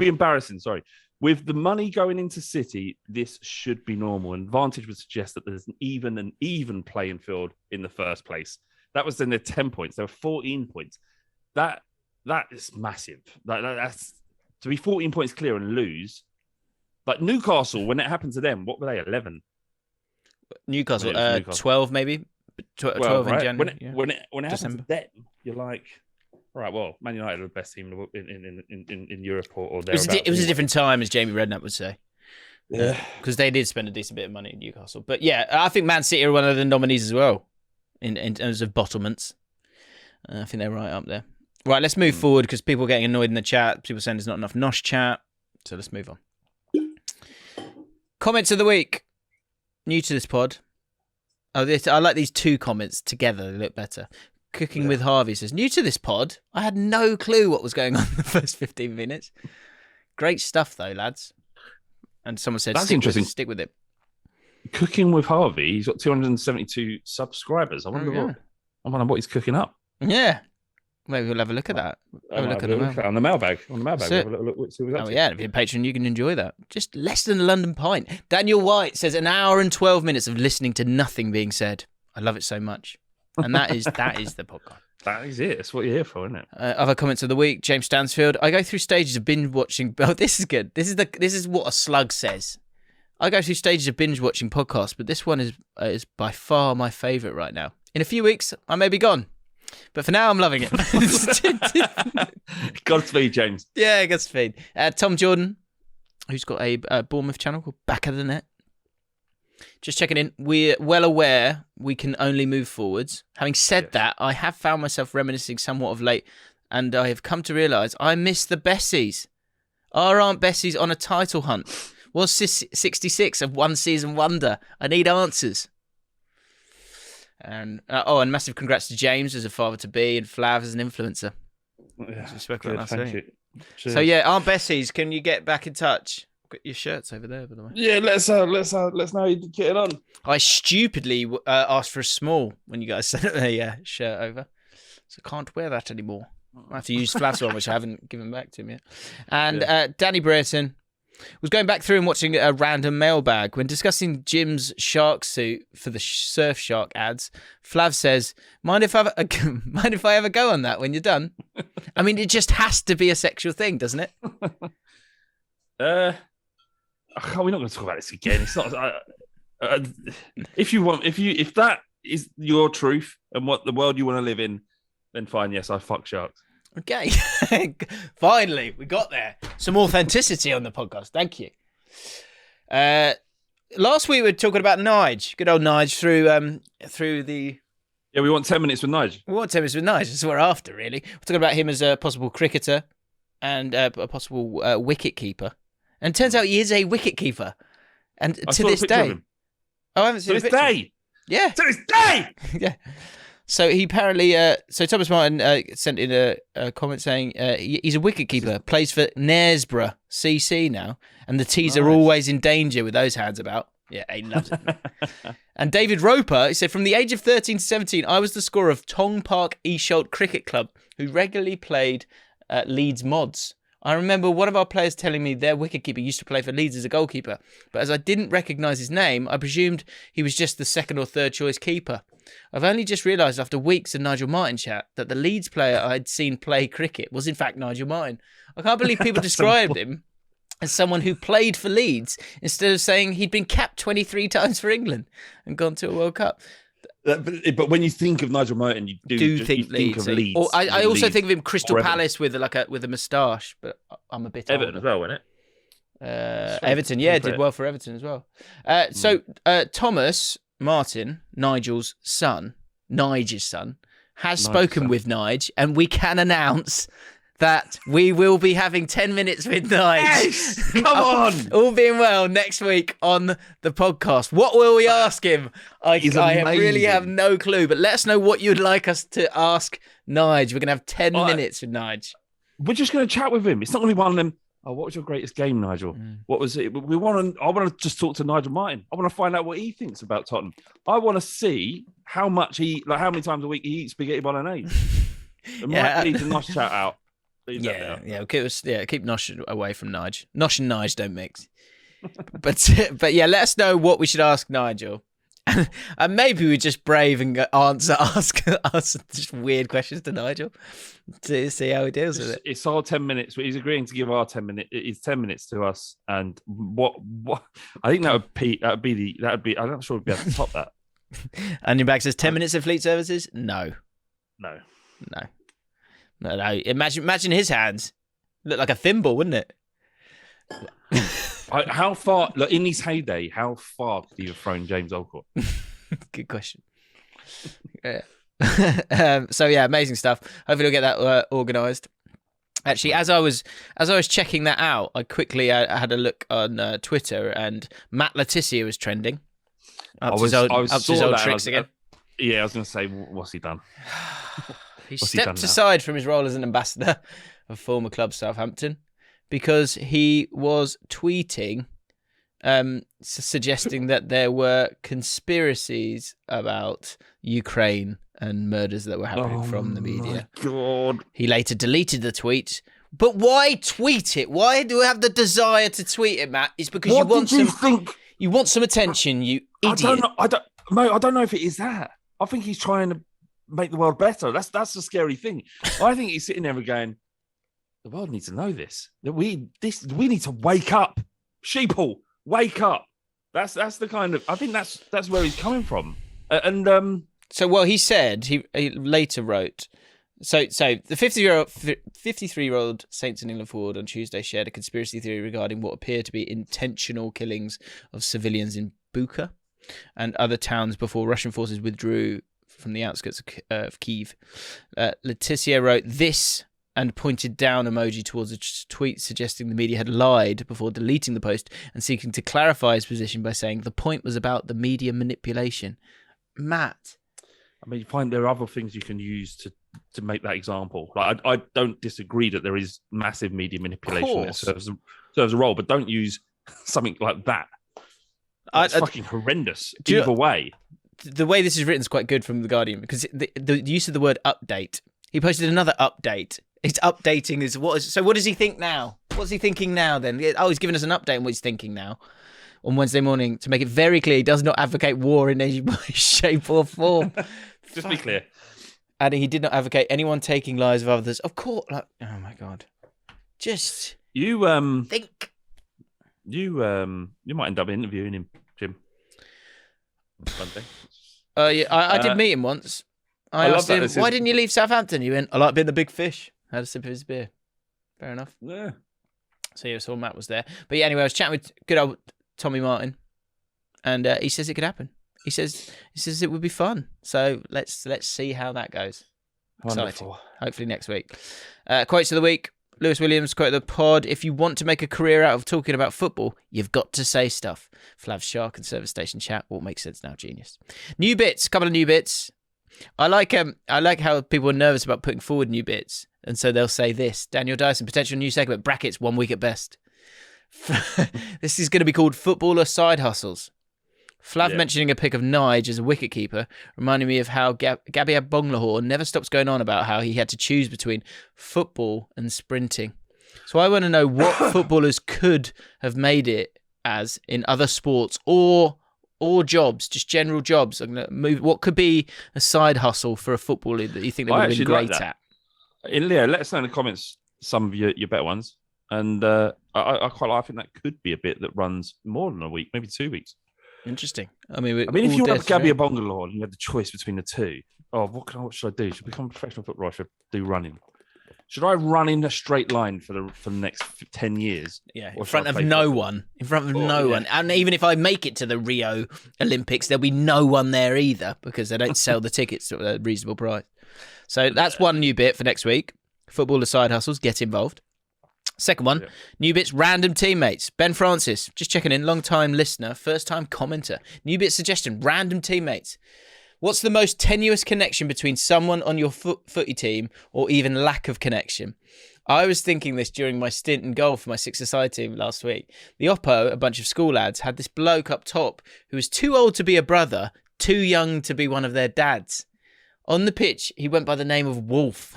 embarrassing, sorry. With the money going into City, this should be normal. And Vantage would suggest that there's an even playing field in the first place. That was then their 10 points. There were 14 points. That is massive. That's to be 14 points clear and lose. Like Newcastle, when it happened to them, what were they? 11. Newcastle. 12 maybe. 12 in January. When it happened to them, you're like, all right, well, Man United are the best team in Europe or thereabouts. It was a different time, as Jamie Redknapp would say. Yeah, because they did spend a decent bit of money in Newcastle. But yeah, I think Man City are one of the nominees as well in terms of bottlements. I think they're right up there. Right, let's move forward because people are getting annoyed in the chat. People saying there's not enough Nosh chat. So let's move on. Comments of the week. New to this pod. I like these two comments together. They look better. Cooking with Harvey says, new to this pod. I had no clue what was going on in the first 15 minutes. Great stuff, though, lads. And someone said, that's interesting. Stick with it. Cooking with Harvey. He's got 272 subscribers. I wonder what he's cooking up. Yeah. Maybe we'll have a look at that. Have a look on the mailbag. On the mailbag. Have a look, see what's up. Yeah, if you're a patron, you can enjoy that. Just less than a London pint. Daniel White says, an hour and 12 minutes of listening to nothing being said. I love it so much. And that is the podcast. That is it. That's what you're here for, isn't it? Other comments of the week. James Stansfield. I go through stages of binge watching. Oh, this is good. This is what a slug says. I go through stages of binge watching podcasts, but this one is by far my favourite right now. In a few weeks, I may be gone, but for now, I'm loving it. Godspeed, James. Yeah, Godspeed. Tom Jordan, who's got a Bournemouth channel called Back of the Net. Just checking in. We're well aware we can only move forwards. Having said that, I have found myself reminiscing somewhat of late, and I have come to realise I miss the Bessies. Are Aunt Bessie's on a title hunt? Was 66 a one-season wonder? I need answers. And and massive congrats to James as a father-to-be and Flav as an influencer. Yeah, thank you. So yeah, Aunt Bessie's, can you get back in touch? Got your shirts over there, by the way. Yeah, let's know how you get it on. I stupidly asked for a small when you guys sent a shirt over, so I can't wear that anymore. I have to use Flav's one, which I haven't given back to him yet. And Danny Brereton was going back through and watching a random mailbag. When discussing Jim's shark suit for the Surfshark ads, Flav says, mind if I ever go on that when you're done? I mean, it just has to be a sexual thing, doesn't it? We're not going to talk about this again. It's not. If that is your truth and what the world you want to live in, then fine. Yes, I fuck sharks. Okay, finally we got there. Some authenticity on the podcast. Thank you. Last week we were talking about Nige, good old Nige, through the. Yeah, we want 10 minutes with Nige. We want 10 minutes with Nige. That's what we're after, really. We're talking about him as a possible cricketer and a possible wicket keeper. And it turns out he is a wicket keeper. And to this day, I haven't seen to this day. Yeah, to this day. Yeah. So he apparently, so Thomas Martin sent in a comment saying he's a wicketkeeper, plays for Knaresborough CC now, and the T's are always in danger with those hands about. Yeah, he loves it. And David Roper, he said, from the age of 13 to 17, I was the scorer of Tong Park Esholt Cricket Club, who regularly played Leeds Mods. I remember one of our players telling me their wicketkeeper used to play for Leeds as a goalkeeper, but as I didn't recognise his name, I presumed he was just the second or third choice keeper. I've only just realised after weeks of Nigel Martin chat that the Leeds player I'd seen play cricket was in fact Nigel Martin. I can't believe people described him as someone who played for Leeds instead of saying he'd been capped 23 times for England and gone to a World Cup. But when you think of Nigel Martin, you do think of Leeds. Or I also think of him Crystal Palace with a moustache, but I'm a bit Everton older. as well, isn't it? Everton, did well for Everton as well. So Thomas Martin, Nigel's son, has spoken with Nige, and we can announce that we will be having 10 minutes with Nige. Yes! Come on! All being well, next week on the podcast. What will we ask him? I really have no clue, but let us know what you'd like us to ask Nige. We're going to have 10 minutes with Nige. We're just going to chat with him. It's not going to be one of them, what was your greatest game, Nigel? What was it? I want to just talk to Nigel Martin. I want to find out what he thinks about Tottenham. I want to see how many times a week he eats spaghetti bolognese. Might need to Nosh chat out. Keep Nosh away from Nige. Nosh and Nige don't mix. but yeah, let us know what we should ask Nigel. And maybe we just brave and ask just weird questions to Nigel to see how he deals with it. It's our 10 minutes. He's agreeing to give our 10 minutes. It's 10 minutes to us. And what I think that would be I'm not sure we'd be able to top that. And your back says 10 minutes of fleet services? No. Imagine his hands. Look like a thimble, wouldn't it? How far, in his heyday, how far could he have thrown James Allcott? Good question. Yeah. So yeah, amazing stuff. Hopefully we'll get that organised. Actually, as I was checking that out, I quickly had a look on Twitter, and Matt Letizia was trending. Up to his old tricks again. I was going to say, what's he done? He stepped aside from his role as an ambassador of former club Southampton because he was tweeting, suggesting that there were conspiracies about Ukraine and murders that were happening from the media. God. He later deleted the tweet. But why tweet it? Why do you have the desire to tweet it, Matt? It's because you want some attention, you idiot. I don't know if it is that. I think he's trying to make the world better. That's the scary thing. I think he's sitting there going, the world needs to know this. That we need to wake up. Sheeple, wake up. That's the kind of. I think that's where he's coming from. So, well, he said he later wrote. So the 53-year-old Saints and England forward on Tuesday shared a conspiracy theory regarding what appeared to be intentional killings of civilians in Bucha and other towns before Russian forces withdrew from the outskirts of Kyiv. Letitia wrote this and pointed down emoji towards a tweet suggesting the media had lied before deleting the post and seeking to clarify his position by saying the point was about the media manipulation. Matt. I mean, you find there are other things you can use to make that example. Like, I don't disagree that there is massive media manipulation that serves a role, but don't use something like that. It's fucking horrendous either way. The way this is written is quite good from The Guardian because the use of the word update. He posted another update. It's updating his so what does he think now? What's he thinking now then? Oh, he's giving us an update on what he's thinking now on Wednesday morning to make it very clear he does not advocate war in any shape or form. Just be clear. Adding he did not advocate anyone taking lives of others. Of course. Like, oh my God. Just think. You might end up interviewing him, Jim. Monday. Yeah, I did meet him once. I asked him, why didn't you leave Southampton? He went, I like being the big fish. Had a sip of his beer. Fair enough. Yeah. So yeah, so Matt was there. But yeah, anyway, I was chatting with good old Tommy Martin, and he says it could happen. He says it would be fun. So let's see how that goes. Wonderful. Exciting. Hopefully next week. Quotes of the week. Lewis Williams, quote of the pod. If you want to make a career out of talking about football, you've got to say stuff. Flav Shark and Service Station Chat. What makes sense now, genius. New bits. Couple of new bits. I like how people are nervous about putting forward new bits, and so they'll say this. Daniel Dyson, potential new segment, brackets, 1 week at best. This is going to be called Footballer Side Hustles. Flav mentioning a pic of Nige as a wicketkeeper reminded me of how Gabiab Bonglahor never stops going on about how he had to choose between football and sprinting. So I want to know what footballers could have made it as in other sports or jobs, just general jobs. I'm gonna move. What could be a side hustle for a footballer that you think they would have been great at? Leo, let us know in the comments some of your better ones. And I quite like. I think that could be a bit that runs more than a week, maybe 2 weeks. Interesting. I mean, if you have Gabby Bongalore and you had the choice between the two, what should I do? Should I become a professional footballer? Should I do running? Should I run in a straight line for the next 10 years? Yeah, in front of no one. In front of no one. And even if I make it to the Rio Olympics, there'll be no one there either because they don't sell the tickets at a reasonable price. So that's one new bit for next week. Footballer side hustles, get involved. Second one, new bits, random teammates. Ben Francis, just checking in, long-time listener, first-time commenter. New bit suggestion, random teammates. What's the most tenuous connection between someone on your footy team or even lack of connection? I was thinking this during my stint in goal for my six-a-side team last week. The Oppo, a bunch of school lads, had this bloke up top who was too old to be a brother, too young to be one of their dads. On the pitch, he went by the name of Wolf.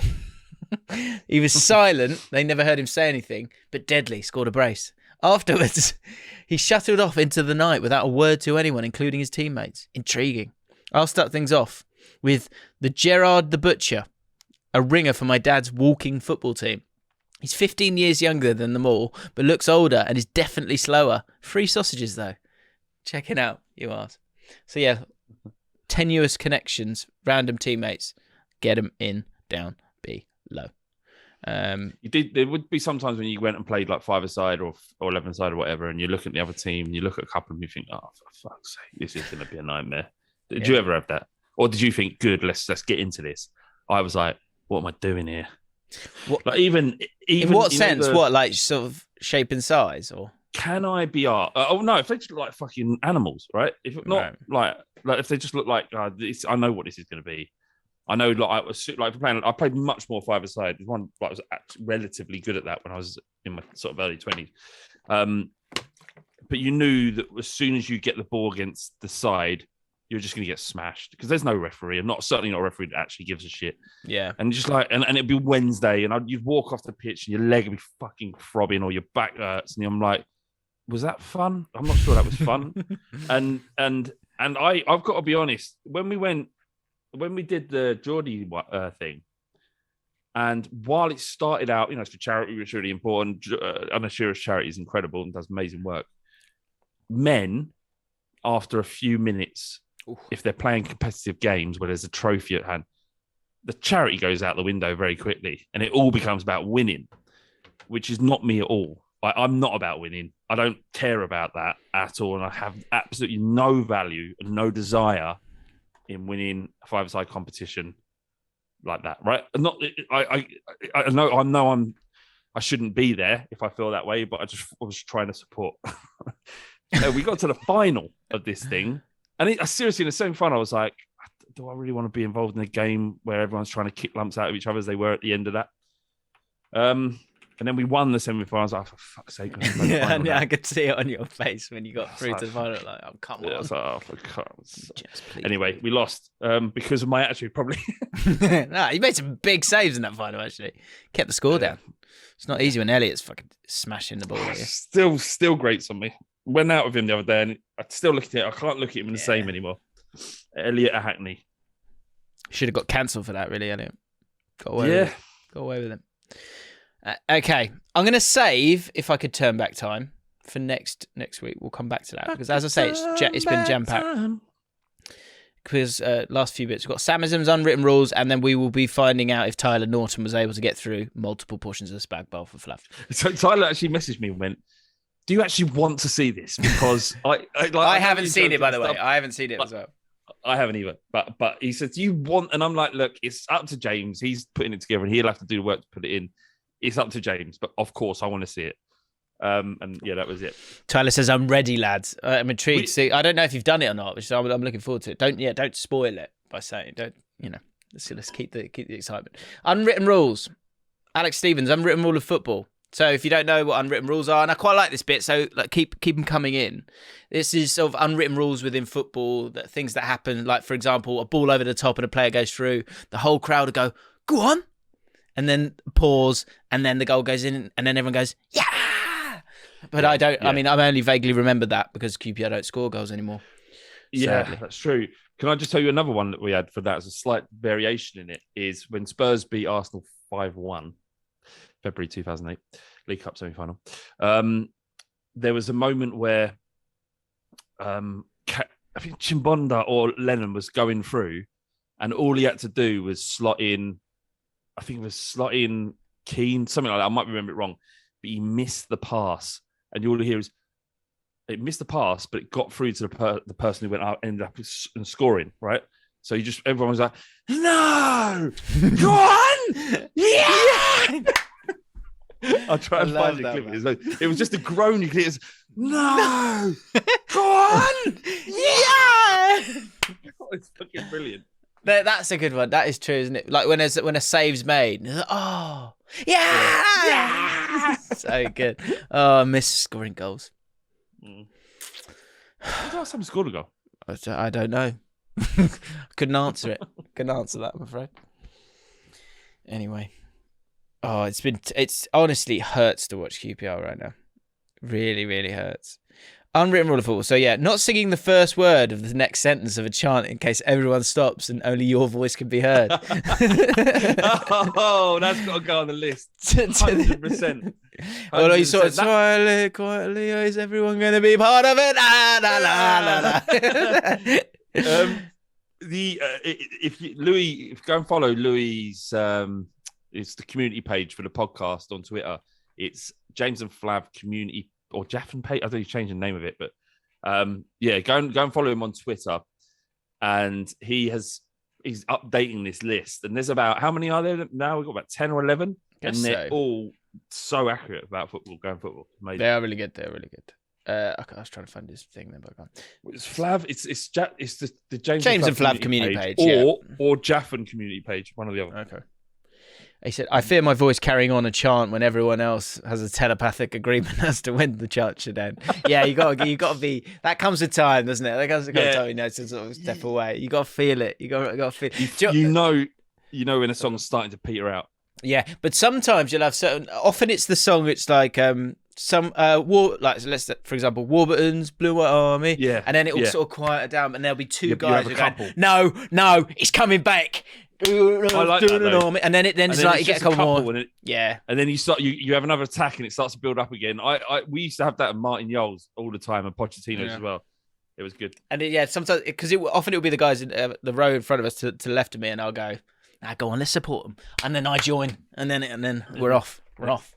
He was silent, they never heard him say anything, but deadly, scored a brace. Afterwards, he shuttled off into the night without a word to anyone, including his teammates. Intriguing. I'll start things off with the Gerard the Butcher, a ringer for my dad's walking football team. He's 15 years younger than them all, but looks older and is definitely slower. Free sausages, though. Check it out, you ask. So yeah, tenuous connections, random teammates, get them in, down, B. Low. You did. There would be sometimes when you went and played like 5-a-side or 11-a-side or whatever, and you look at the other team, and you look at a couple of them, you think, "Oh, for fuck's sake, this is going to be a nightmare." Did you ever have that, or did you think, "Good, let's get into this"? I was like, "What am I doing here?" What? Like even in what sense? What, like sort of shape and size, or can I be art? No, if they just look like fucking animals, right? If not like if they just look like I know what this is going to be. I know, I played much more 5-a-side. One, I was relatively good at that when I was in my sort of early 20s. But you knew that as soon as you get the ball against the side, you're just going to get smashed because there's no referee, and certainly not a referee that actually gives a shit. Yeah. And just and it'd be Wednesday, and you'd walk off the pitch, and your leg would be fucking throbbing, or your back hurts, and I'm like, was that fun? I'm not sure that was fun. and I've got to be honest, when we did the Geordie thing, and while it started out, it's for charity, which is really important. Anashira's charity is incredible and does amazing work. Men after a few minutes, if they're playing competitive games where there's a trophy at hand, the charity goes out the window very quickly, and it all becomes about winning, which is not me at all. I'm not about winning. I don't care about that at all, and I have absolutely no value and no desire in winning a five-a-side competition like that. Right? Not. I know I shouldn't be there if I feel that way, but I was trying to support. We got to the final of this thing, and seriously, in the semi-final, I was like, do I really want to be involved in a game where everyone's trying to kick lumps out of each other as they were at the end of that? And then we won the semi-final. I was like, for fuck's sake. I could see it on your face when you got through to the final. Like, oh, come on. I was like, oh, for God's sake. Anyway, we lost because of my attitude, probably. No, you made some big saves in that final, actually. Kept the score down. It's not easy when Elliot's fucking smashing the ball at you. Still grates on me. Went out with him the other day, and I still look at it. I can't look at him the same anymore. Elliot at Hackney. Should have got cancelled for that, really, Elliot. Got away with it. Okay, I'm going to save if I could turn back time for next week. We'll come back to that because, as I say, it's been jam packed. Because last few bits we've got Samisms, Unwritten Rules, and then we will be finding out if Tyler Norton was able to get through multiple portions of the spag bowl for Flav. So Tyler actually messaged me and went, "Do you actually want to see this?" Because I haven't seen it, by the way. I haven't seen it as well. I haven't either. But he said, "Do you want?" And I'm like, "Look, it's up to James. He's putting it together, and he'll have to do the work to put it in. It's up to James, but of course I want to see it." And yeah, that was it. Tyler says, "I'm ready, lads." I'm intrigued. See, I don't know if you've done it or not, which I'm looking forward to it. Don't spoil it by saying, let's keep the excitement. Unwritten Rules. Alex Stevens, Unwritten Rule of Football. So if you don't know what unwritten rules are, and I quite like this bit, so keep them coming in. This is sort of unwritten rules within football, that things that happen, like for example, a ball over the top and a player goes through, the whole crowd will go, "Go on," and then pause, and then the goal goes in, and then everyone goes, "Yeah!" But I don't. Yeah. I mean, I only vaguely remember that because QPR don't score goals anymore. Yeah, sadly. That's true. Can I just tell you another one that we had for that as a slight variation in it is when Spurs beat Arsenal 5-1, February 2008, League Cup semi-final. There was a moment where I think Chimbonda or Lennon was going through, and all he had to do was slot in. I think it was slot in Keane, something like that. I might remember it wrong, but he missed the pass, and all you hear is it missed the pass, but it got through to the person who went out, ended up scoring, right? So everyone was like, "No, go on, yeah." I'll try and find the clip. It was just a groan. You could hear, "No, go on, yeah." It's fucking brilliant. That's a good one. That is true, isn't it? Like when a save's made, like, "Oh, yeah!" So good. Oh, I miss scoring goals. When was the last time you scored a goal? I don't know. Couldn't answer it. Couldn't answer that, I'm afraid. Anyway. Oh, it's honestly hurts to watch QPR right now. Really, really hurts. Unwritten rule of football. So yeah, not singing the first word of the next sentence of a chant in case everyone stops and only your voice can be heard. Oh, that's got to go on the list. 100%. Well, you sort of quietly, is everyone going to be part of it? If you go and follow Louis's, it's the community page for the podcast on Twitter. It's James and Flav community or Jaffin page. I don't know, he's changed the name of it, but go and follow him on Twitter. And he's updating this list. And there's about, how many are there now? We've got about 10 or 11. And they're all so accurate about football, going football. Amazing. They are really good. They're really good. I was trying to find this thing then, but I can't. It's Flav. It's the James and Flav community page, or Jaffin community page, one or the other. Okay. He said, "I fear my voice carrying on a chant when everyone else has a telepathic agreement as to when the chant should end." Yeah, you got to be. That comes with time, doesn't it? That comes with time. To sort of step away. You got to feel it. You got to feel. You know when a song's starting to peter out. Yeah, but sometimes you'll have certain. Often it's the song. It's like let's for example, Warburton's Blue White Army. Yeah, and then it will sort of quiet down, and there'll be two guys who go, "No, it's coming back." I like that, and then it's like you get a couple more. And then you start. You have another attack, and it starts to build up again. We used to have that at Martin Yoles all the time, and Pochettino's as well. It was good. And sometimes because often it would be the guys in the row in front of us to the left of me, and I'll go, go on, let's support them, and then I join, and then we're off. We're off.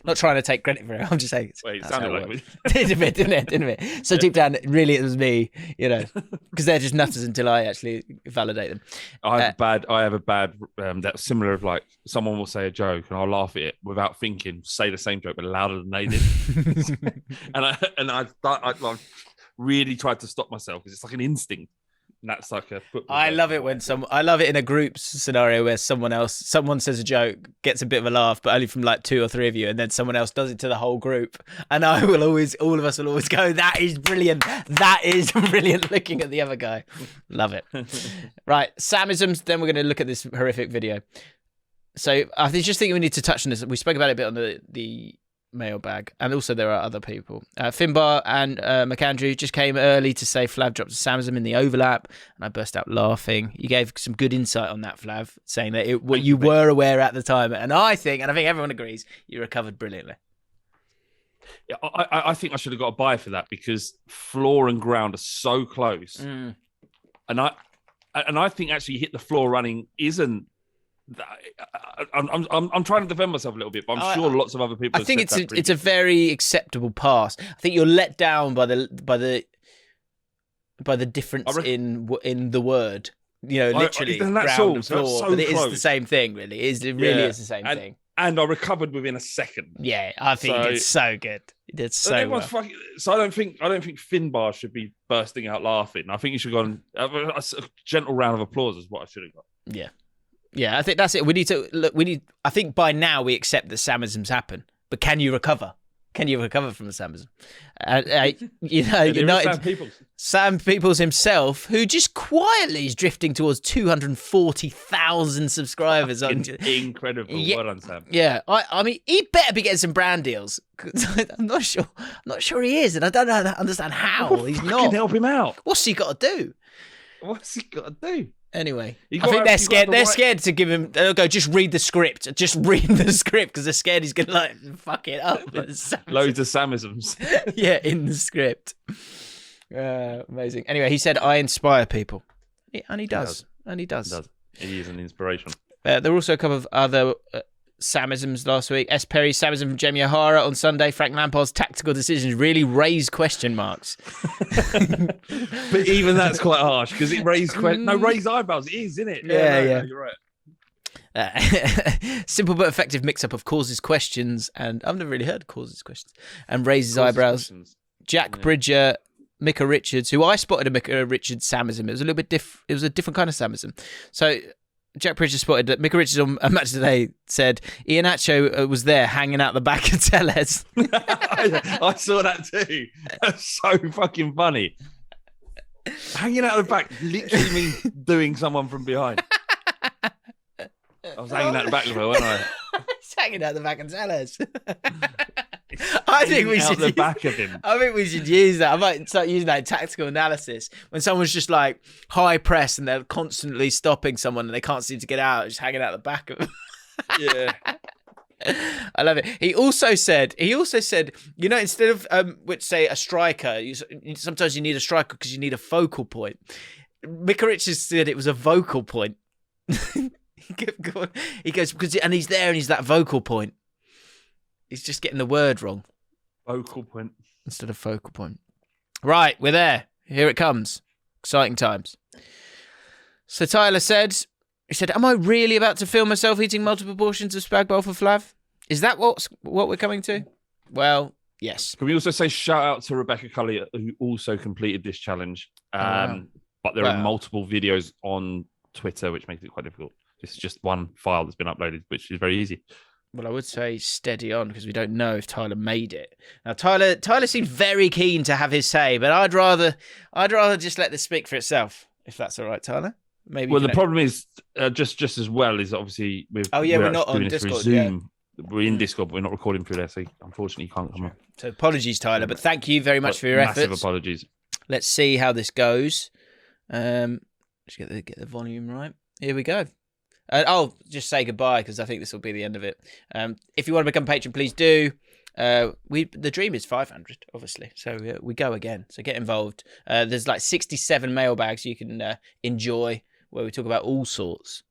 Not trying to take credit for it. I'm just saying. Wait, it sounded like me. Did a bit, didn't it? So deep down, really, it was me. Because they're just nutters until I actually validate them. I have a bad. That's similar of like someone will say a joke and I'll laugh at it without thinking. Say the same joke but louder than they did. and I really tried to stop myself because it's like an instinct. And that's like a football. I love it when I love it in a group scenario where someone says a joke, gets a bit of a laugh, but only from like 2 or 3 of you, and then someone else does it to the whole group, and all of us will always go, "That is brilliant! That is brilliant!" Looking at the other guy, love it. Right, Samisms. Then we're going to look at this horrific video. So I just think we need to touch on this. We spoke about it a bit on the mailbag, and also there are other people. Finbar and McAndrew just came early to say Flav dropped a Samism in the overlap, and I burst out laughing. You gave some good insight on that, Flav, saying that you were aware at the time, and I think everyone agrees you recovered brilliantly. Yeah, I think I should have got a buy for that because floor and ground are so close, and I think actually hit the floor running isn't. I'm trying to defend myself a little bit, but I'm sure lots of other people. I think it's a very acceptable pass. I think you're let down by the difference in the word. Literally ground and floor, but it is the same thing. Really, it really is the same thing. And I recovered within a second. Yeah, I think you did so good. You did so well. So I don't think Finbar should be bursting out laughing. I think you should have gone a gentle round of applause is what I should have got. Yeah. Yeah, I think that's it. We need to look. I think by now we accept that Samisms happen, but can you recover? Can you recover from a Samism? United Sam Peoples himself, who just quietly is drifting towards 240,000 subscribers. Incredible. Yeah, well done, Sam. Yeah, I mean, he better be getting some brand deals. I'm not sure he is, and I don't understand how he's not. Help him out. What's he got to do? What's he got to do? Anyway, I think they're scared. They're scared to give him. They'll go, just read the script. Just read the script because they're scared he's gonna fuck it up. Loads of Samisms. Yeah, in the script. Amazing. Anyway, he said, "I inspire people," and he does. And he does. He is an inspiration. There were also a couple of other Samisms last week. S. Perry's Samism from Jamie O'Hara on Sunday. Frank Lampard's tactical decisions really raise question marks. But even that's quite harsh because it raised raised eyebrows. It is, isn't it? Yeah. You're right. Simple but effective mix-up of causes questions, and I've never really heard causes questions, and raises eyebrows. Questions. Jack Bridger, Micah Richards, who I spotted a Micah Richards Samism. It was a little bit it was a different kind of Samism. So Jack Bridges spotted that Micah Richards on a match today said Ian Acho was there hanging out the back of Tellez. I saw that too. That's so fucking funny. Hanging out the back literally means doing someone from behind. I was hanging out the back of her, wasn't I? He's hanging out the back of Tellez. I think we should the back of him. I think we should use that. I might start using that in tactical analysis when someone's just like high press and they're constantly stopping someone and they can't seem to get out, just hanging out the back of them. Yeah. I love it. He also said, instead of which say a striker, sometimes you need a striker because you need a focal point. Micah Richards said it was a vocal point. He goes because and he's there and he's that vocal point. He's just getting the word wrong. Focal point. Instead of focal point. Right, we're there. Here it comes. Exciting times. So Tyler said, am I really about to film myself eating multiple portions of spag bowl for Flav? Is that what we're coming to? Well, yes. Can we also say shout out to Rebecca Cully, who also completed this challenge? But there are multiple videos on Twitter, which makes it quite difficult. This is just one file that's been uploaded, which is very easy. Well, I would say steady on because we don't know if Tyler made it. Now, Tyler seemed very keen to have his say, but I'd rather just let this speak for itself, if that's all right, Tyler. Maybe. Well, the problem is just as well is obviously we're not on Discord. Zoom. Yeah. We're in Discord, but we're not recording through there, so unfortunately you can't come on. So apologies, Tyler, but thank you very much for your efforts. Massive apologies. Let's see how this goes. Just get the volume right. Here we go. I'll just say goodbye because I think this will be the end of it. If you want to become a patron, please do. The dream is 500, obviously. So we go again. So get involved. There's like 67 mailbags you can enjoy where we talk about all sorts.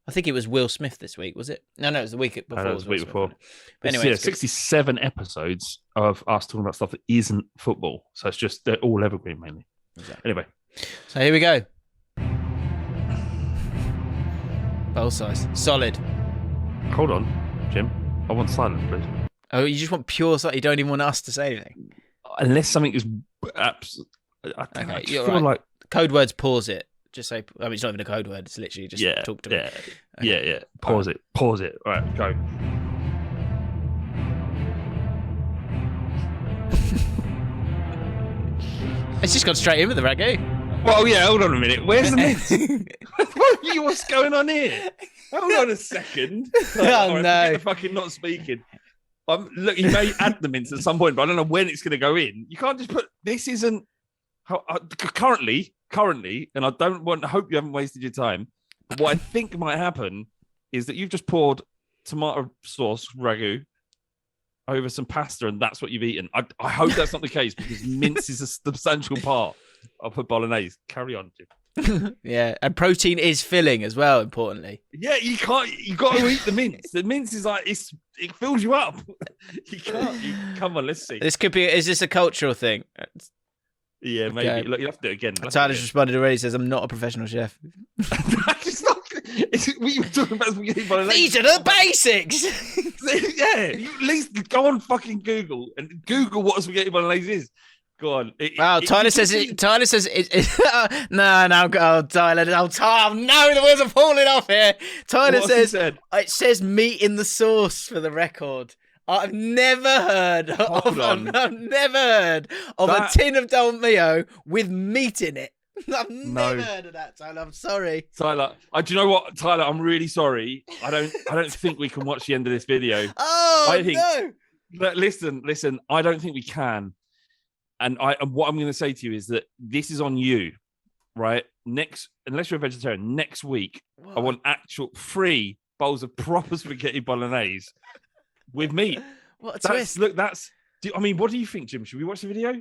I think it was Will Smith this week, was it? No, it was the week before. It was the week before. But anyway, 67 episodes of us talking about stuff that isn't football. So it's just, they're all evergreen mainly. Exactly. Anyway. So here we go. Bowl size. Solid. Hold on, Jim. I want silence, please. Oh, you just want pure silence? You don't even want us to say anything? Unless something is... I you're feel right. like... Code words, pause it. Just say... I mean, it's not even a code word. It's literally just talk to me. Okay. Yeah. Pause it. All right, go. It's just gone straight in with the ragu. Well, yeah, hold on a minute. Where's the mince? What's going on here? Hold on a second. Oh, no. Fucking not speaking. Look, you may add the mince at some point, but I don't know when it's going to go in. You can't just put... This isn't... Currently, and I hope you haven't wasted your time, but what I think might happen is that you've just poured tomato sauce ragu over some pasta and that's what you've eaten. I hope that's not the case because mince is a substantial part of a bolognese. Carry on, Jim. Yeah, and protein is filling as well, importantly. Yeah, you got to eat the mince. The mince is like, it fills you up. Come on, let's see. Is this a cultural thing? Yeah, maybe. Okay. Look, you'll have to do it again. Tyler's responded already, says, I'm not a professional chef. We were talking about spaghetti bolognese. These are the basics. Yeah, you at least go on fucking Google and Google what a spaghetti bolognese is. Go on. Tyler says no, Tyler. No, the wheels are falling off here. Tyler says it says meat in the sauce for the record. I've never heard of a tin of Dolmio with meat in it. I've never heard of that, Tyler. I'm sorry. Tyler, do you know what, Tyler? I'm really sorry. I don't think we can watch the end of this video. No. But listen. I don't think we can. And what I'm going to say to you is that this is on you, right? Unless you're a vegetarian, next week I want actual 3 bowls of proper spaghetti bolognese with meat. What a twist! Look, what do you think, Jim? Should we watch the video?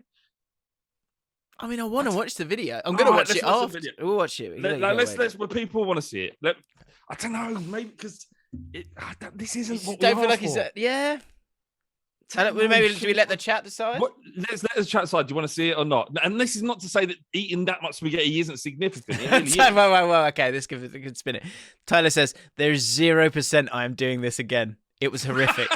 I mean, I want to watch the video. I'm going to watch it after. We'll watch it. Let's. People want to see it. I don't know, maybe because this isn't what we don't feel like for. it's yeah. Maybe should we let the chat decide? Let's let the chat decide. Do you want to see it or not? And this is not to say that eating that much spaghetti isn't significant. It really well, okay, let's give it a good spin it. Tyler says, there's 0% I am doing this again. It was horrific.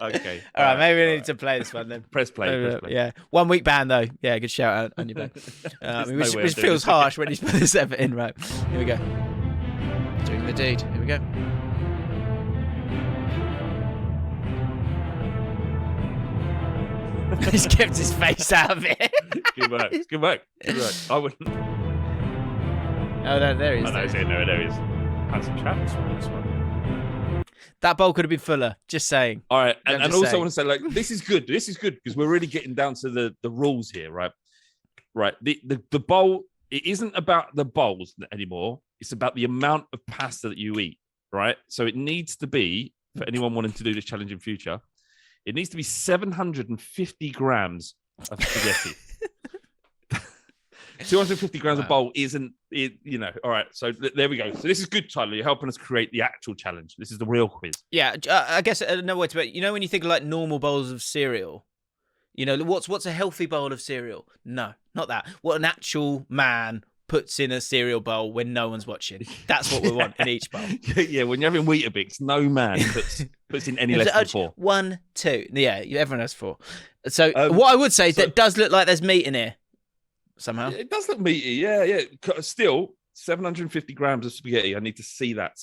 Okay. All right, maybe we need to play this one then. Press play. Yeah. 1 week ban though. Yeah, good shout out on your back. Which feels harsh when he's put this effort in, right? Here we go. Doing the deed. Here we go. He's kept his face out of it. Good work. I wouldn't. Oh, no, there he is. There he is. Handsome chap. This one. That bowl could have been fuller. Just saying. All right, and also I want to say, like, this is good. This is good because we're really getting down to the rules here, right? Right. The bowl. It isn't about the bowls anymore. It's about the amount of pasta that you eat, right? So it needs to be, for anyone wanting to do this challenge in future, it needs to be 750 grams of spaghetti. 250 grams of bowl isn't, all right. So there we go. So this is good, Tyler. You're helping us create the actual challenge. This is the real quiz. Yeah, I guess another way to put it, when you think of like normal bowls of cereal, what's a healthy bowl of cereal? No, not that. What an actual man puts in a cereal bowl when no one's watching. That's what we want in each bowl. Yeah, when you're having Weetabix, no man puts in any less than 4. 1, 2. Yeah, everyone has 4. So what I would say is that it does look like there's meat in here somehow. It does look meaty, yeah. Still, 750 grams of spaghetti. I need to see that.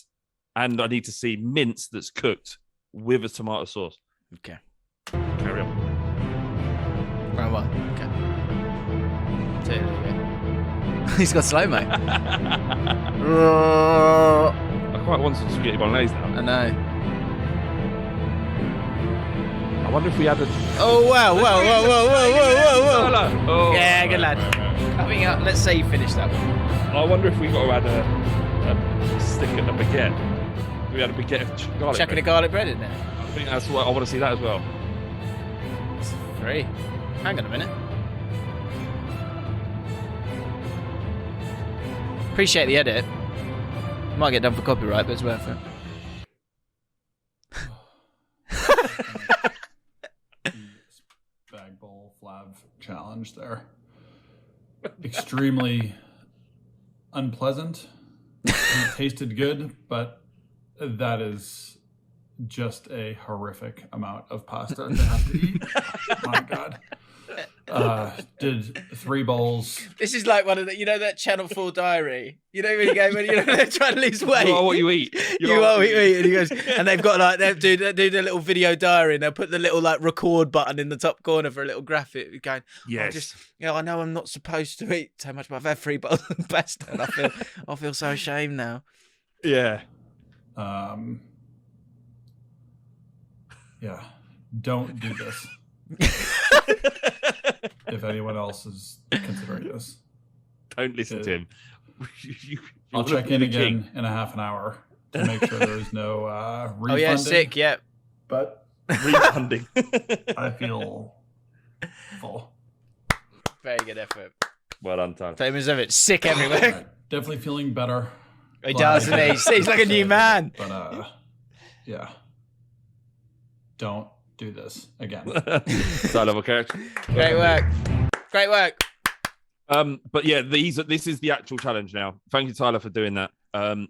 And I need to see mince that's cooked with a tomato sauce. Okay. Carry on. Round 1. Okay. 2. There you go. He's got slow-mo. I quite want some spaghetti bolognese now. I know. I wonder if we had a... Oh, wow. Whoa. Oh, yeah, good lad. Coming up, let's say you finish that one. I wonder if we got to add a stick and a baguette. We had a baguette of garlic Chucking bread. a garlic bread in there. I think that's what I want to see that as well. It's 3. Hang on a minute. Appreciate the edit. Might get done for copyright, but it's worth it. Bag bowl Flav challenge there. Extremely unpleasant. It tasted good, but that is just a horrific amount of pasta to have to eat. My God. Did 3 bowls. This is like one of the, that Channel 4 diary. When they're trying to lose weight. You are what you eat. You are what you eat. And he goes, and they've got like they do the little video diary, and they'll put the little like record button in the top corner for a little graphic going. Yes. I know I'm not supposed to eat so much, but I've had 3 bowls of pasta, and I feel so ashamed now. Yeah. Yeah. Don't do this. If anyone else is considering this, don't listen to him. I'll check in again in a half an hour to make sure there is no refunding. Oh yeah, sick. Yeah, but refunding. I feel full. Very good effort. Well done, Tyler. Famous of it. Sick everywhere. Right. Definitely feeling better. He does, and he's like a new man. But yeah, don't do this again. High level character. Great work. Great work. But yeah, this is the actual challenge now. Thank you, Tyler, for doing that.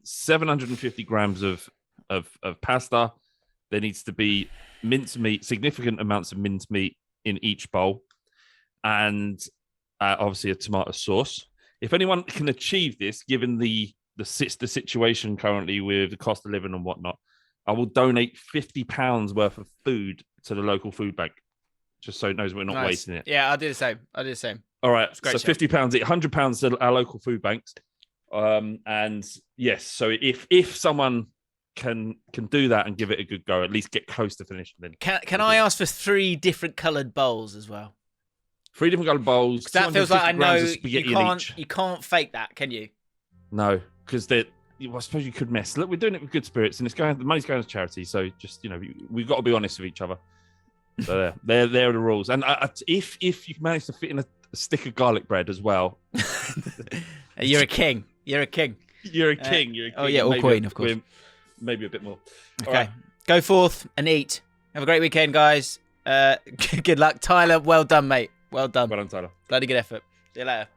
750 grams of pasta. There needs to be mincemeat, significant amounts of mincemeat in each bowl, and obviously a tomato sauce. If anyone can achieve this, given the situation currently with the cost of living and whatnot, I will donate £50 worth of food to the local food bank, just so it knows we're not wasting it. Yeah, I'll do the same. All right, so £50, £100 to our local food banks. And yes, so if someone can do that and give it a good go, at least get close to finishing. Then can I ask for 3 different coloured bowls as well? 3 different coloured bowls. That feels like I know you can't fake that, can you? No, because I suppose you could mess. Look, we're doing it with good spirits, and the money's going to charity. So just we've got to be honest with each other. So there are the rules. And if you manage to fit in a stick of garlic bread as well, you're a king. You're a king. You're a king. You're a king. Oh yeah, or queen, of course. Maybe a bit more. Okay, right. Go forth and eat. Have a great weekend, guys. Good luck, Tyler. Well done, mate. Well done. Well done, Tyler. Bloody good effort. See you later.